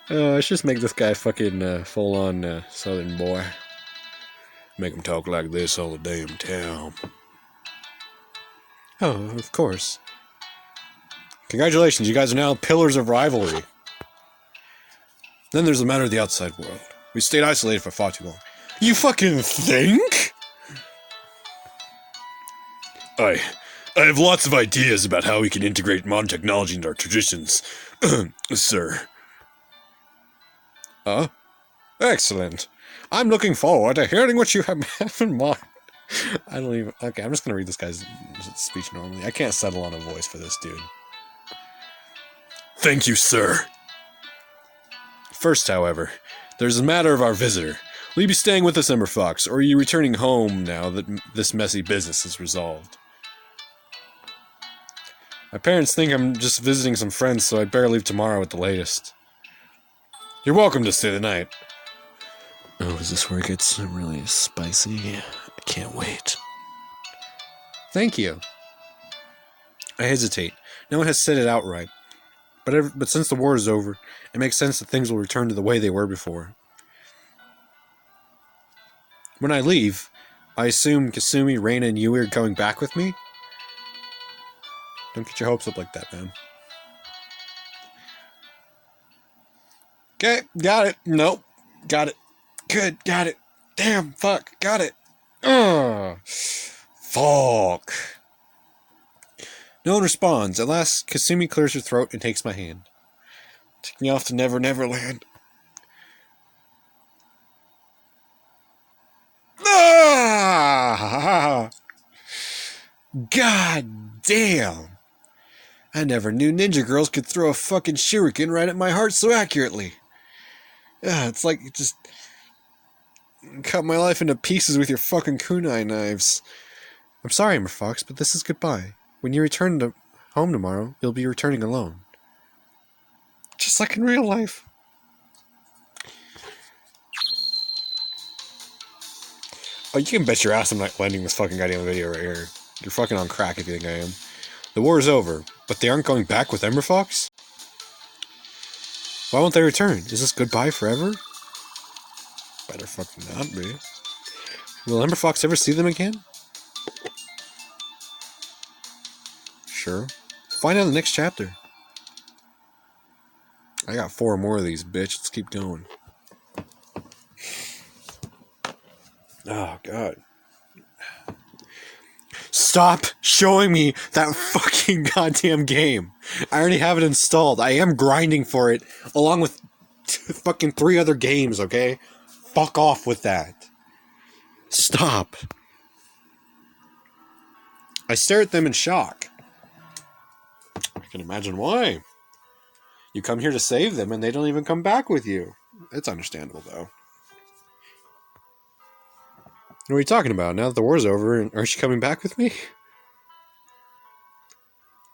Let's just make this guy fucking full-on southern boy. Make him talk like this all the damn time. Oh, of course. Congratulations, you guys are now pillars of rivalry. Then there's the matter of the outside world. We stayed isolated for far too long. You fucking think? I have lots of ideas about how we can integrate modern technology into our traditions, sir. Excellent. I'm looking forward to hearing what you have in mind. I don't even... Okay, I'm just gonna read this guy's speech normally. I can't settle on a voice for this dude. Thank you, sir. First, however, there's a matter of our visitor. Will you be staying with us, EmberFox, or are you returning home now that this messy business is resolved? My parents think I'm just visiting some friends, so I'd better leave tomorrow at the latest. You're welcome to stay the night. Oh, is this where it gets really spicy? I can't wait. Thank you. I hesitate. No one has said it outright. But since the war is over, it makes sense that things will return to the way they were before. When I leave, I assume Kasumi, Reina, and Yui are going back with me? Don't get your hopes up like that, man. Okay, got it. Nope. Got it. Good, got it. Damn, fuck, got it. Fuck. No one responds. At last, Kasumi clears her throat and takes my hand. Take me off to Never Never Land. Ah! God damn. I never knew ninja girls could throw a fucking shuriken right at my heart so accurately. It's like you just cut my life into pieces with your fucking kunai knives. I'm sorry, EmberFox, but this is goodbye. When you return to home tomorrow, you'll be returning alone. Just like in real life. Oh, you can bet your ass I'm not ending this fucking goddamn video right here. You're fucking on crack if you think I am. The war is over, but they aren't going back with EmberFox? Why won't they return? Is this goodbye forever? Better fucking not be. Will EmberFox ever see them again? Sure. Find out in the next chapter. I got 4 more of these, bitch. Let's keep going. Oh, God. Stop showing me that fucking goddamn game. I already have it installed. I am grinding for it, along with fucking 3 other games, okay? Fuck off with that. Stop. I stare at them in shock. I can imagine why. You come here to save them, and they don't even come back with you. It's understandable, though. What are you talking about? Now that the war's over, aren't you coming back with me?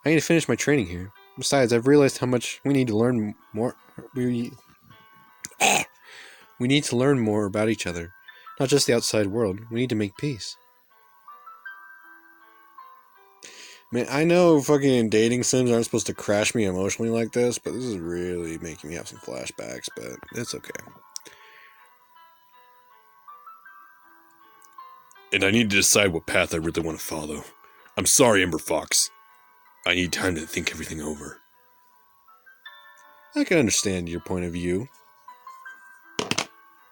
I need to finish my training here. Besides, I've realized how much we need to learn more. We need to learn more about each other. Not just the outside world. We need to make peace. Man, I know fucking dating sims aren't supposed to crash me emotionally like this, but this is really making me have some flashbacks, but it's okay. And I need to decide what path I really want to follow. I'm sorry, EmberFox. I need time to think everything over. I can understand your point of view.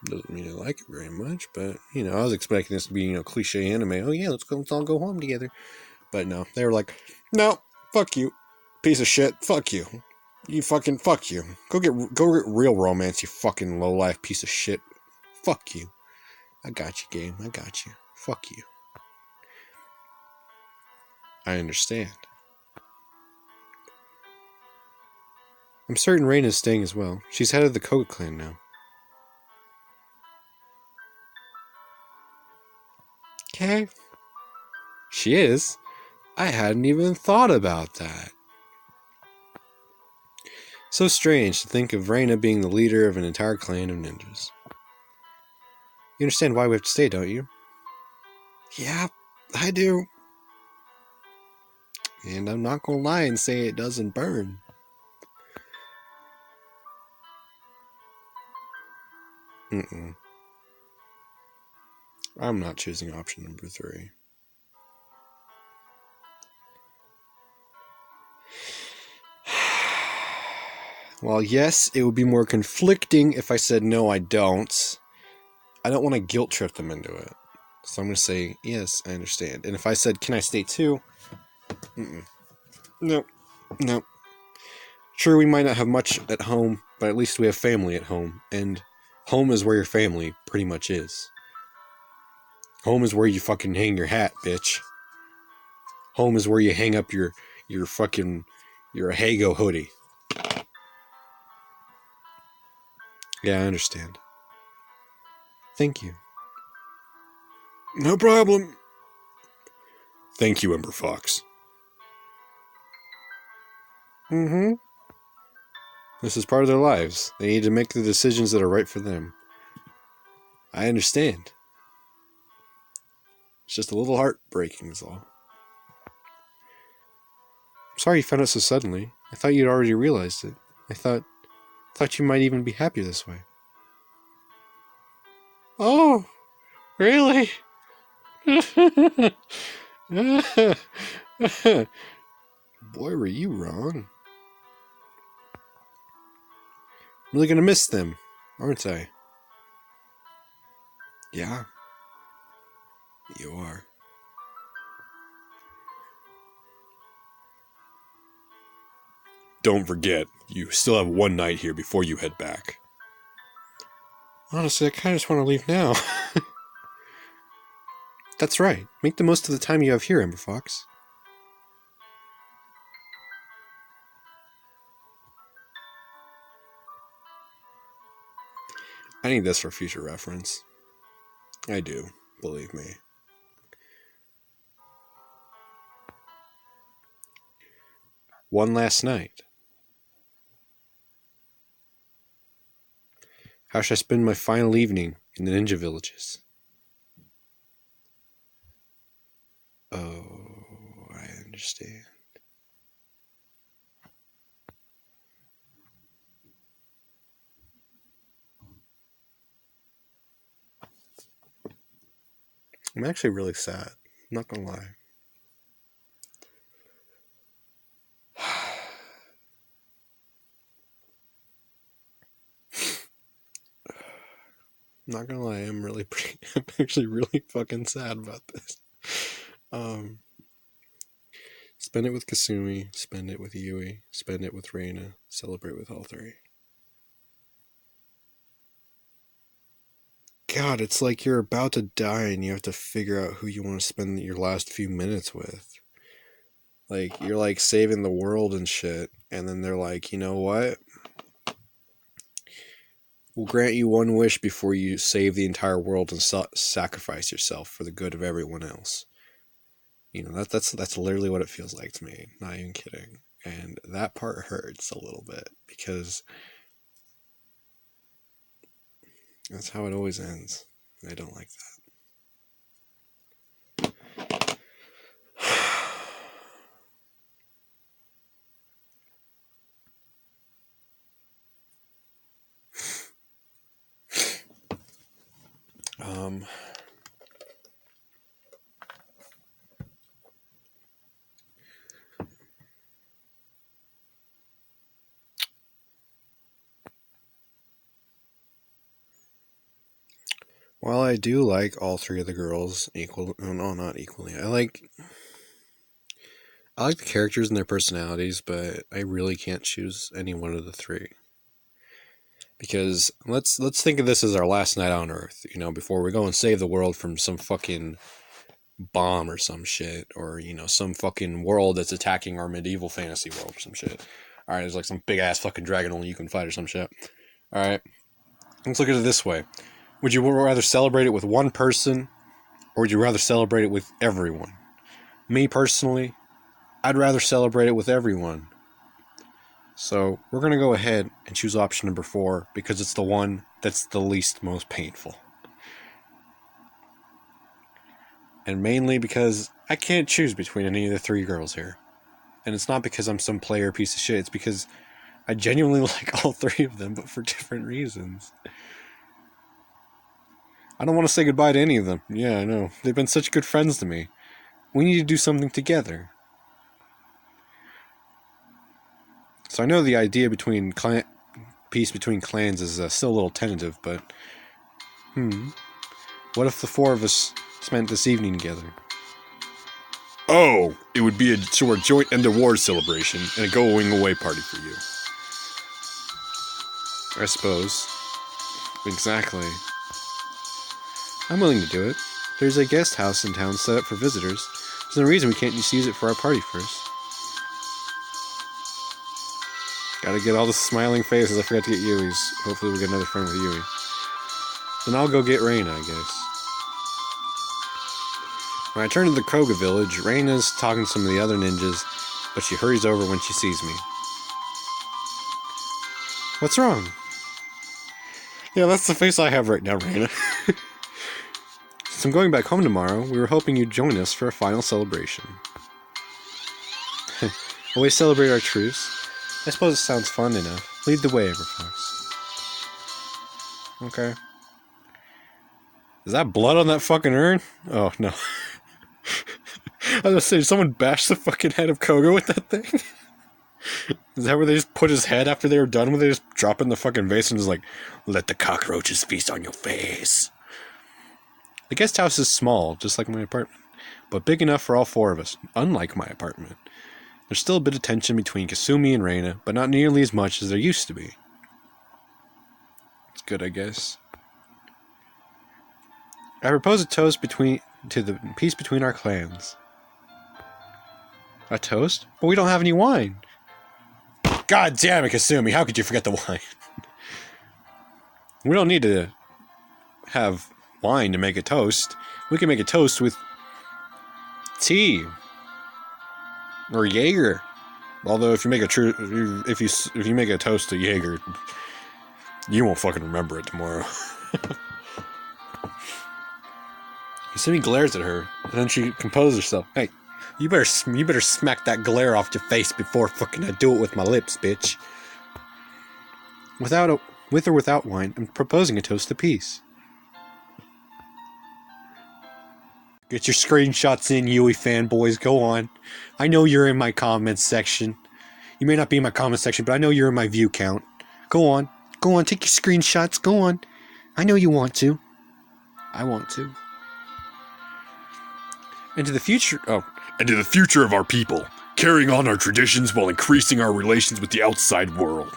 Doesn't mean I like it very much, but, you know, I was expecting this to be, you know, cliche anime. Oh yeah, let's all go home together. But no, they were like, no, fuck you. Piece of shit, fuck you. You fucking fuck you. Go get real romance, you fucking low-life piece of shit. Fuck you. I got you, game. I got you. Fuck you. I understand. I'm certain Reina is staying as well. She's head of the Koga clan now. Okay. She is? I hadn't even thought about that. So strange to think of Reina being the leader of an entire clan of ninjas. You understand why we have to stay, don't you? Yeah, I do. And I'm not gonna lie and say it doesn't burn. I'm not choosing option number 3. Well, yes, it would be more conflicting if I said no, I don't. I don't want to guilt trip them into it. So I'm going to say, yes, I understand. And if I said, can I stay too? No. Sure, we might not have much at home, but at least we have family at home. And home is where your family pretty much is. Home is where you fucking hang your hat, bitch. Home is where you hang up your fucking, your Hago hoodie. Yeah, I understand. Thank you. No problem. Thank you, EmberFox. Mm-hmm. This is part of their lives. They need to make the decisions that are right for them. I understand. It's just a little heartbreaking is all. I'm sorry you found out so suddenly. I thought you'd already realized it. I thought you might even be happier this way. Oh, really? Boy, were you wrong. I'm really gonna miss them, aren't I? Yeah, you are. Don't forget, you still have one night here before you head back. Honestly, I kind of just want to leave now. That's right. Make the most of the time you have here, EmberFox. I need this for future reference. I do, believe me. One last night. How should I spend my final evening in the ninja villages? Oh, I understand. I'm actually really sad. I'm not gonna lie. I'm not gonna lie, I'm actually really fucking sad about this. Spend it with Kasumi, spend it with Yui, spend it with Reina, celebrate with all 3. God, it's like you're about to die and you have to figure out who you want to spend your last few minutes with. Like, you're like saving the world and shit, and then they're like, you know what? We'll grant you one wish before you save the entire world and sacrifice yourself for the good of everyone else. You know, that's literally what it feels like to me. Not even kidding. And that part hurts a little bit because that's how it always ends. I don't like that. While I do like all 3 of the girls no, not equally. I like the characters and their personalities, but I really can't choose any one of the 3. Because let's think of this as our last night on Earth, you know, before we go and save the world from some fucking bomb or some shit, or, you know, some fucking world that's attacking our medieval fantasy world or some shit. All right, there's like some big ass fucking dragon only you can fight or some shit. All right, let's look at it this way: would you rather celebrate it with one person, or would you rather celebrate it with everyone? Me personally, I'd rather celebrate it with everyone. So we're going to go ahead and choose option number 4 because it's the one that's the least most painful. And mainly because I can't choose between any of the 3 girls here. And it's not because I'm some player piece of shit. It's because I genuinely like all three of them, but for different reasons. I don't want to say goodbye to any of them. Yeah, I know. They've been such good friends to me. We need to do something together. So I know the idea between peace between clans is still a little tentative, but... What if the four of us spent this evening together? Oh, it would be a sort of joint end of war celebration and a going away party for you. I suppose. Exactly. I'm willing to do it. There's a guest house in town set up for visitors. There's no reason we can't just use it for our party first. Gotta get all the smiling faces. I forgot to get Yui's. Hopefully we'll get another friend with Yui. Then I'll go get Reina, I guess. When I turn to the Koga village, Reina's talking to some of the other ninjas, but she hurries over when she sees me. What's wrong? Yeah, that's the face I have right now, Reina. Since I'm going back home tomorrow, we were hoping you'd join us for a final celebration. Always celebrate our truce. I suppose it sounds fun enough. Lead the way, EmberFox. Okay. Is that blood on that fucking urn? Oh, no. I was gonna say, did someone bash the fucking head of Koga with that thing? Is that where they just put his head after they were done with it? Just drop it in the fucking vase and just like, let the cockroaches feast on your face. The guest house is small, just like my apartment, but big enough for all four of us, unlike my apartment. There's still a bit of tension between Kasumi and Reina, but not nearly as much as there used to be. It's good, I guess. I propose a toast to the peace between our clans. A toast? But we don't have any wine. God damn it, Kasumi, how could you forget the wine? We don't need to have wine to make a toast. We can make a toast with tea. Or Jaeger. Although if you make if you make a toast to Jaeger, you won't fucking remember it tomorrow. Kasumi glares at her, and then she composes herself. Hey, you better smack that glare off your face before fucking I do it with my lips, bitch. With or without wine, I'm proposing a toast to peace. Get your screenshots in, Yui fanboys. Go on. I know you're in my comments section. You may not be in my comment section, but I know you're in my view count. Go on. Go on, take your screenshots. Go on. I know you want to. I want to. Into the future of our people, carrying on our traditions while increasing our relations with the outside world.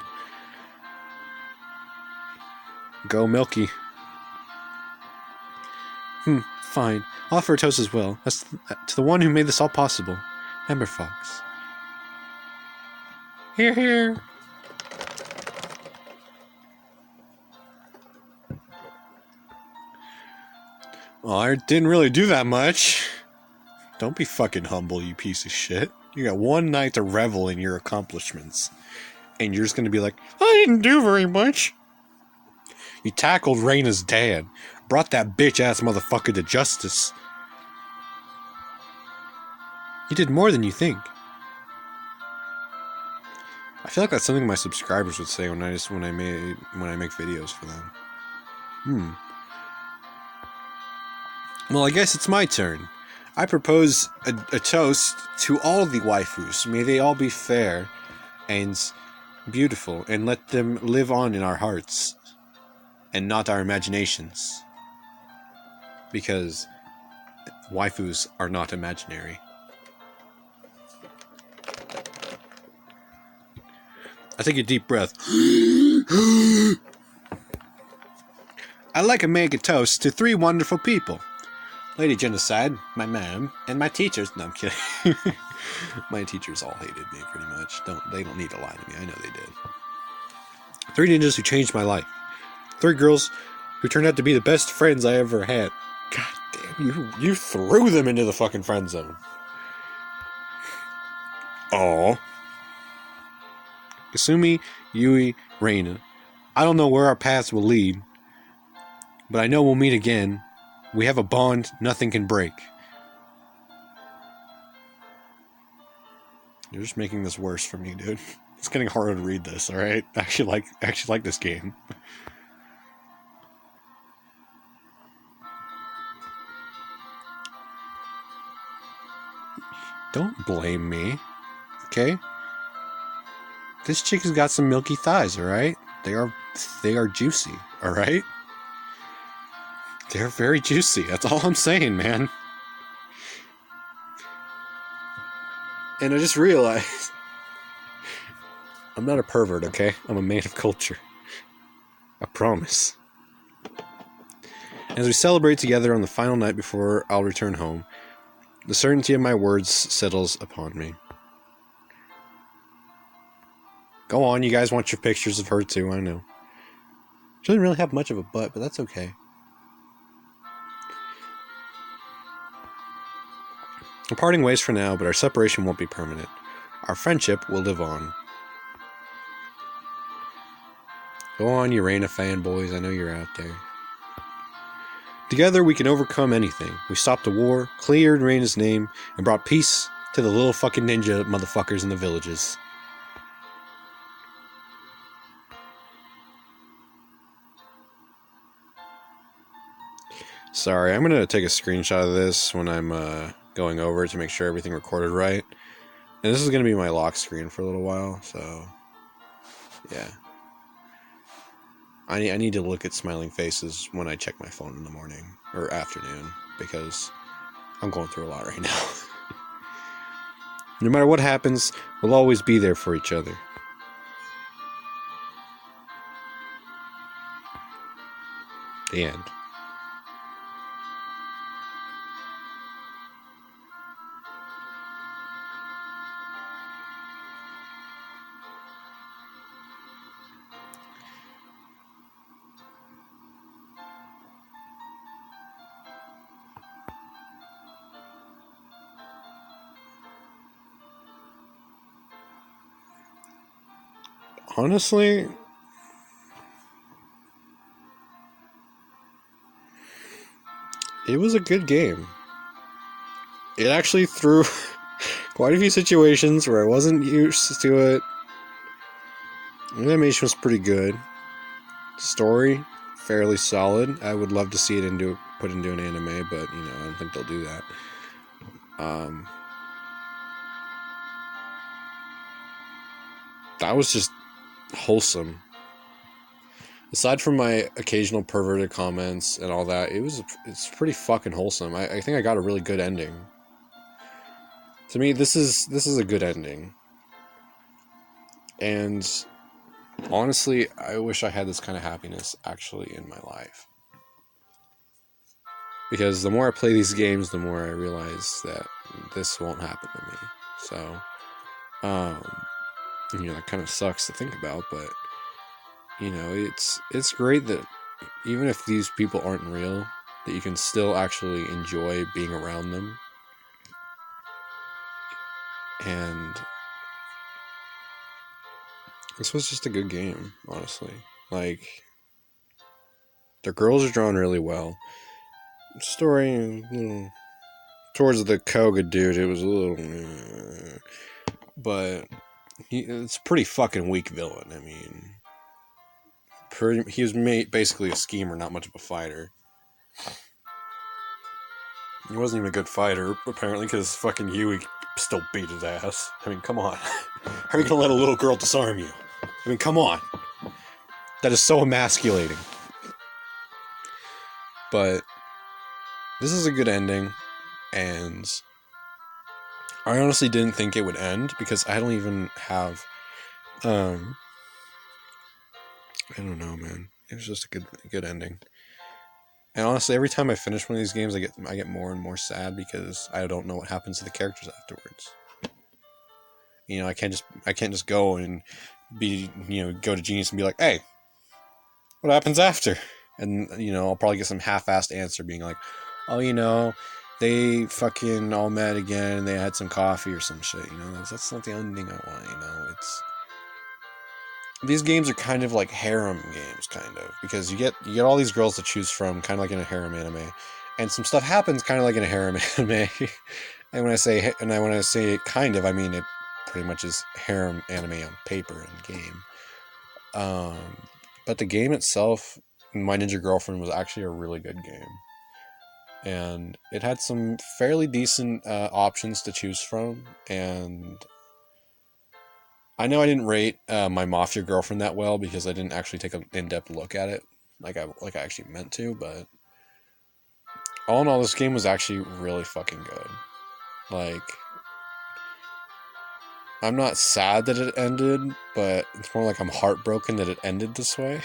Go Milky. Fine. I'll offer a toast as well. That's to the one who made this all possible, EmberFox. Hear, hear. Well, I didn't really do that much. Don't be fucking humble, you piece of shit. You got one night to revel in your accomplishments. And you're just gonna be like, I didn't do very much. You tackled Reina's dad. Brought that bitch-ass motherfucker to justice. You did more than you think. I feel like that's something my subscribers would say when I make videos for them. Well, I guess it's my turn. I propose a toast to all the waifus. May they all be fair and beautiful, and let them live on in our hearts and not our imaginations. Because waifus are not imaginary. I take a deep breath. I'd like to make a toast to 3 wonderful people. Lady Genocide, my mom, and my teachers. No, I'm kidding. My teachers all hated me, pretty much. They don't need to lie to me. I know they did. 3 ninjas who changed my life. 3 girls who turned out to be the best friends I ever had. God damn, you threw them into the fucking friend zone. Aww. Kasumi, Yui, Reina. I don't know where our paths will lead, but I know we'll meet again. We have a bond nothing can break. You're just making this worse for me, dude. It's getting harder to read this, alright? I actually like this game. Don't blame me, okay? This chick has got some milky thighs, alright? They are juicy, alright? They're very juicy. That's all I'm saying, man. And I just realized I'm not a pervert, okay? I'm a man of culture. I promise. As we celebrate together on the final night before I'll return home, the certainty of my words settles upon me. Go on, you guys want your pictures of her too, I know. She doesn't really have much of a butt, but that's okay. We're parting ways for now, but our separation won't be permanent. Our friendship will live on. Go on, you Reina fanboys, I know you're out there. Together we can overcome anything. We stopped a war, cleared Reina's name, and brought peace to the little fucking ninja motherfuckers in the villages. Sorry, I'm gonna take a screenshot of this when I'm going over it to make sure everything recorded right. And this is gonna be my lock screen for a little while, so yeah. I need to look at smiling faces when I check my phone in the morning or afternoon because I'm going through a lot right now. No matter what happens, we'll always be there for each other. The end. Honestly, it was a good game. It actually threw quite a few situations where I wasn't used to it. The animation was pretty good. Story, fairly solid. I would love to see it put into an anime, but you know, I don't think they'll do that. That was just wholesome. Aside from my occasional perverted comments and all that, it's pretty fucking wholesome. I think I got a really good ending. To me, this is a good ending. And honestly, I wish I had this kind of happiness actually in my life. Because the more I play these games, the more I realize that this won't happen to me. So, you know, that kind of sucks to think about, but you know, it's great that even if these people aren't real, that you can still actually enjoy being around them. And this was just a good game, honestly. Like, the girls are drawn really well. Story, towards the Koga dude, it was a little, but it's a pretty fucking weak villain. I mean, he was basically a schemer, not much of a fighter. He wasn't even a good fighter, apparently, because fucking Huey still beat his ass. I mean, come on. How are you gonna let a little girl disarm you? I mean, come on. That is so emasculating. But this is a good ending, and I honestly didn't think it would end, because I don't even have, I don't know, man. It was just a good ending. And honestly, every time I finish one of these games, I get more and more sad because I don't know what happens to the characters afterwards. You know, I can't just go and go to Genius and be like, hey, what happens after? And, you know, I'll probably get some half-assed answer being like, oh, you know, they fucking all met again and they had some coffee or some shit, you know? That's not the only thing I want, you know? These games are kind of like harem games, kind of, because you get all these girls to choose from, kind of like in a harem anime, and some stuff happens kind of like in a harem anime. And when I say kind of, I mean it pretty much is harem anime on paper in the game. But the game itself, My Ninja Girlfriend, was actually a really good game. And it had some fairly decent options to choose from. And I know I didn't rate My Mafia Girlfriend that well because I didn't actually take an in-depth look at it like I actually meant to. But all in all, this game was actually really fucking good. Like, I'm not sad that it ended, but it's more like I'm heartbroken that it ended this way.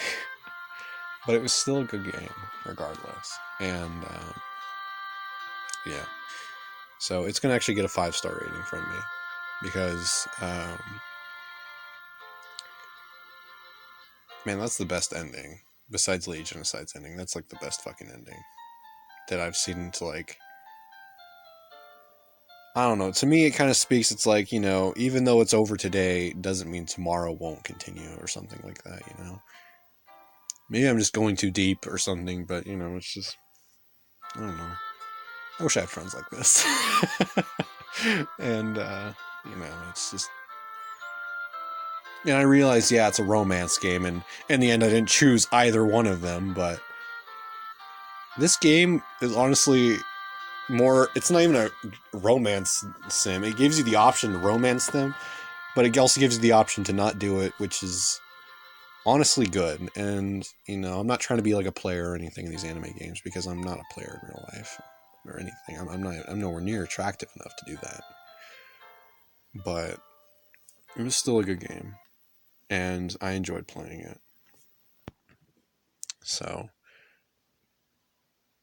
But it was still a good game, regardless. And, yeah. So it's going to actually get a 5-star rating from me. Because, man, that's the best ending. Besides Legion Genocide's ending, that's like the best fucking ending that I've seen to, like, I don't know. To me, it kind of speaks, it's like, you know, even though it's over today, doesn't mean tomorrow won't continue or something like that, you know? Maybe I'm just going too deep or something, but, you know, it's just, I don't know. I wish I had friends like this. And, you know, it's just, and I realize, yeah, it's a romance game, and in the end, I didn't choose either one of them, but this game is honestly more, it's not even a romance sim. It gives you the option to romance them, but it also gives you the option to not do it, which is honestly good. And, you know, I'm not trying to be like a player or anything in these anime games because I'm not a player in real life or anything. I'm nowhere near attractive enough to do that. But it was still a good game, and I enjoyed playing it. So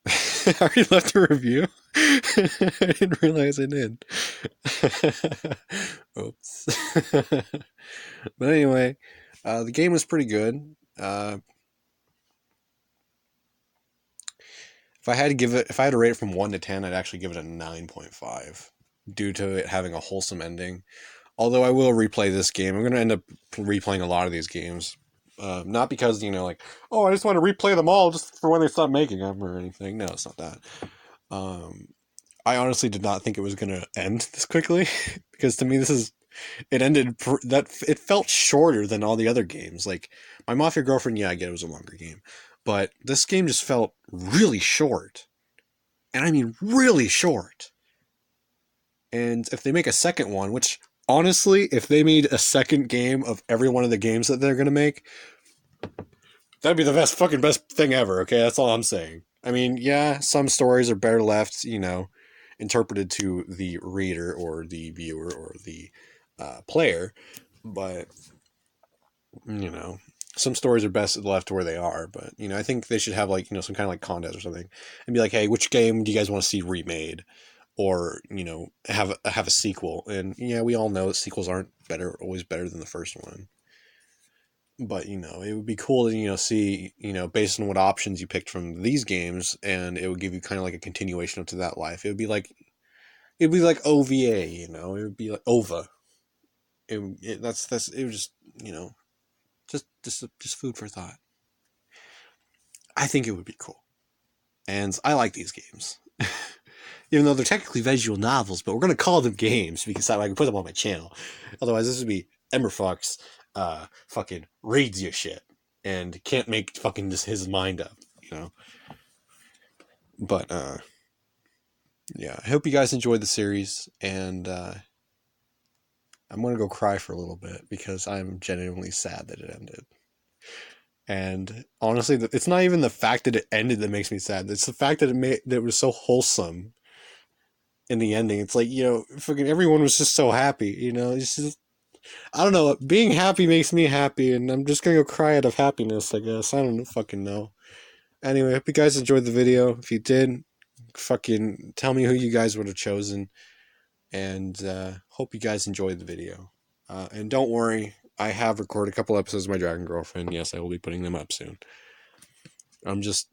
I already left a review. I didn't realize I did. Oops. But anyway, the game was pretty good. If I had to rate it from 1 to 10, I'd actually give it a 9.5 due to it having a wholesome ending. Although I will replay this game. I'm going to end up replaying a lot of these games. Not because, you know, like, oh, I just want to replay them all just for when they stop making them or anything. No, it's not that. I honestly did not think it was going to end this quickly because to me it felt shorter than all the other games. Like, My Mafia Girlfriend, yeah, I get it was a longer game, but this game just felt really short. And I mean really short. And if they make a second one, which honestly, if they made a second game of every one of the games that they're going to make, that'd be the best thing ever, okay? That's all I'm saying. I mean, yeah, some stories are better left, you know, interpreted to the reader or the viewer or the player, but, you know, some stories are best left where they are, but, you know, I think they should have, like, you know, some kind of, like, contest or something, and be like, hey, which game do you guys want to see remade? Or, you know, have a sequel. And, yeah, we all know that sequels aren't always better than the first one. But, you know, it would be cool to, you know, see, you know, based on what options you picked from these games, and it would give you kind of like a continuation up to that life. It'd be like OVA, you know, it would be like OVA. It would just, you know, just food for thought. I think it would be cool. And I like these games. Even though they're technically visual novels, but we're going to call them games because I can put them on my channel. Otherwise, this would be EmberFox fucking reads your shit and can't make fucking just his mind up, you know? But, yeah, I hope you guys enjoyed the series, and I'm going to go cry for a little bit because I'm genuinely sad that it ended. And honestly, it's not even the fact that it ended that makes me sad. It's the fact that it was so wholesome in the ending. It's like, you know, fucking everyone was just so happy, you know? It's just, I don't know, being happy makes me happy, and I'm just gonna go cry out of happiness, I guess. I don't fucking know. Anyway, hope you guys enjoyed the video. If you did, fucking tell me who you guys would have chosen, and hope you guys enjoyed the video. And don't worry, I have recorded a couple episodes of My Dragon Girlfriend. Yes, I will be putting them up soon. I'm just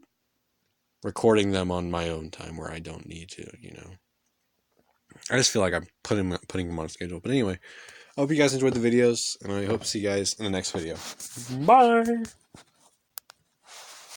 recording them on my own time where I don't need to, you know. I just feel like I'm putting them on schedule. But anyway, I hope you guys enjoyed the videos, and I hope to see you guys in the next video. Bye!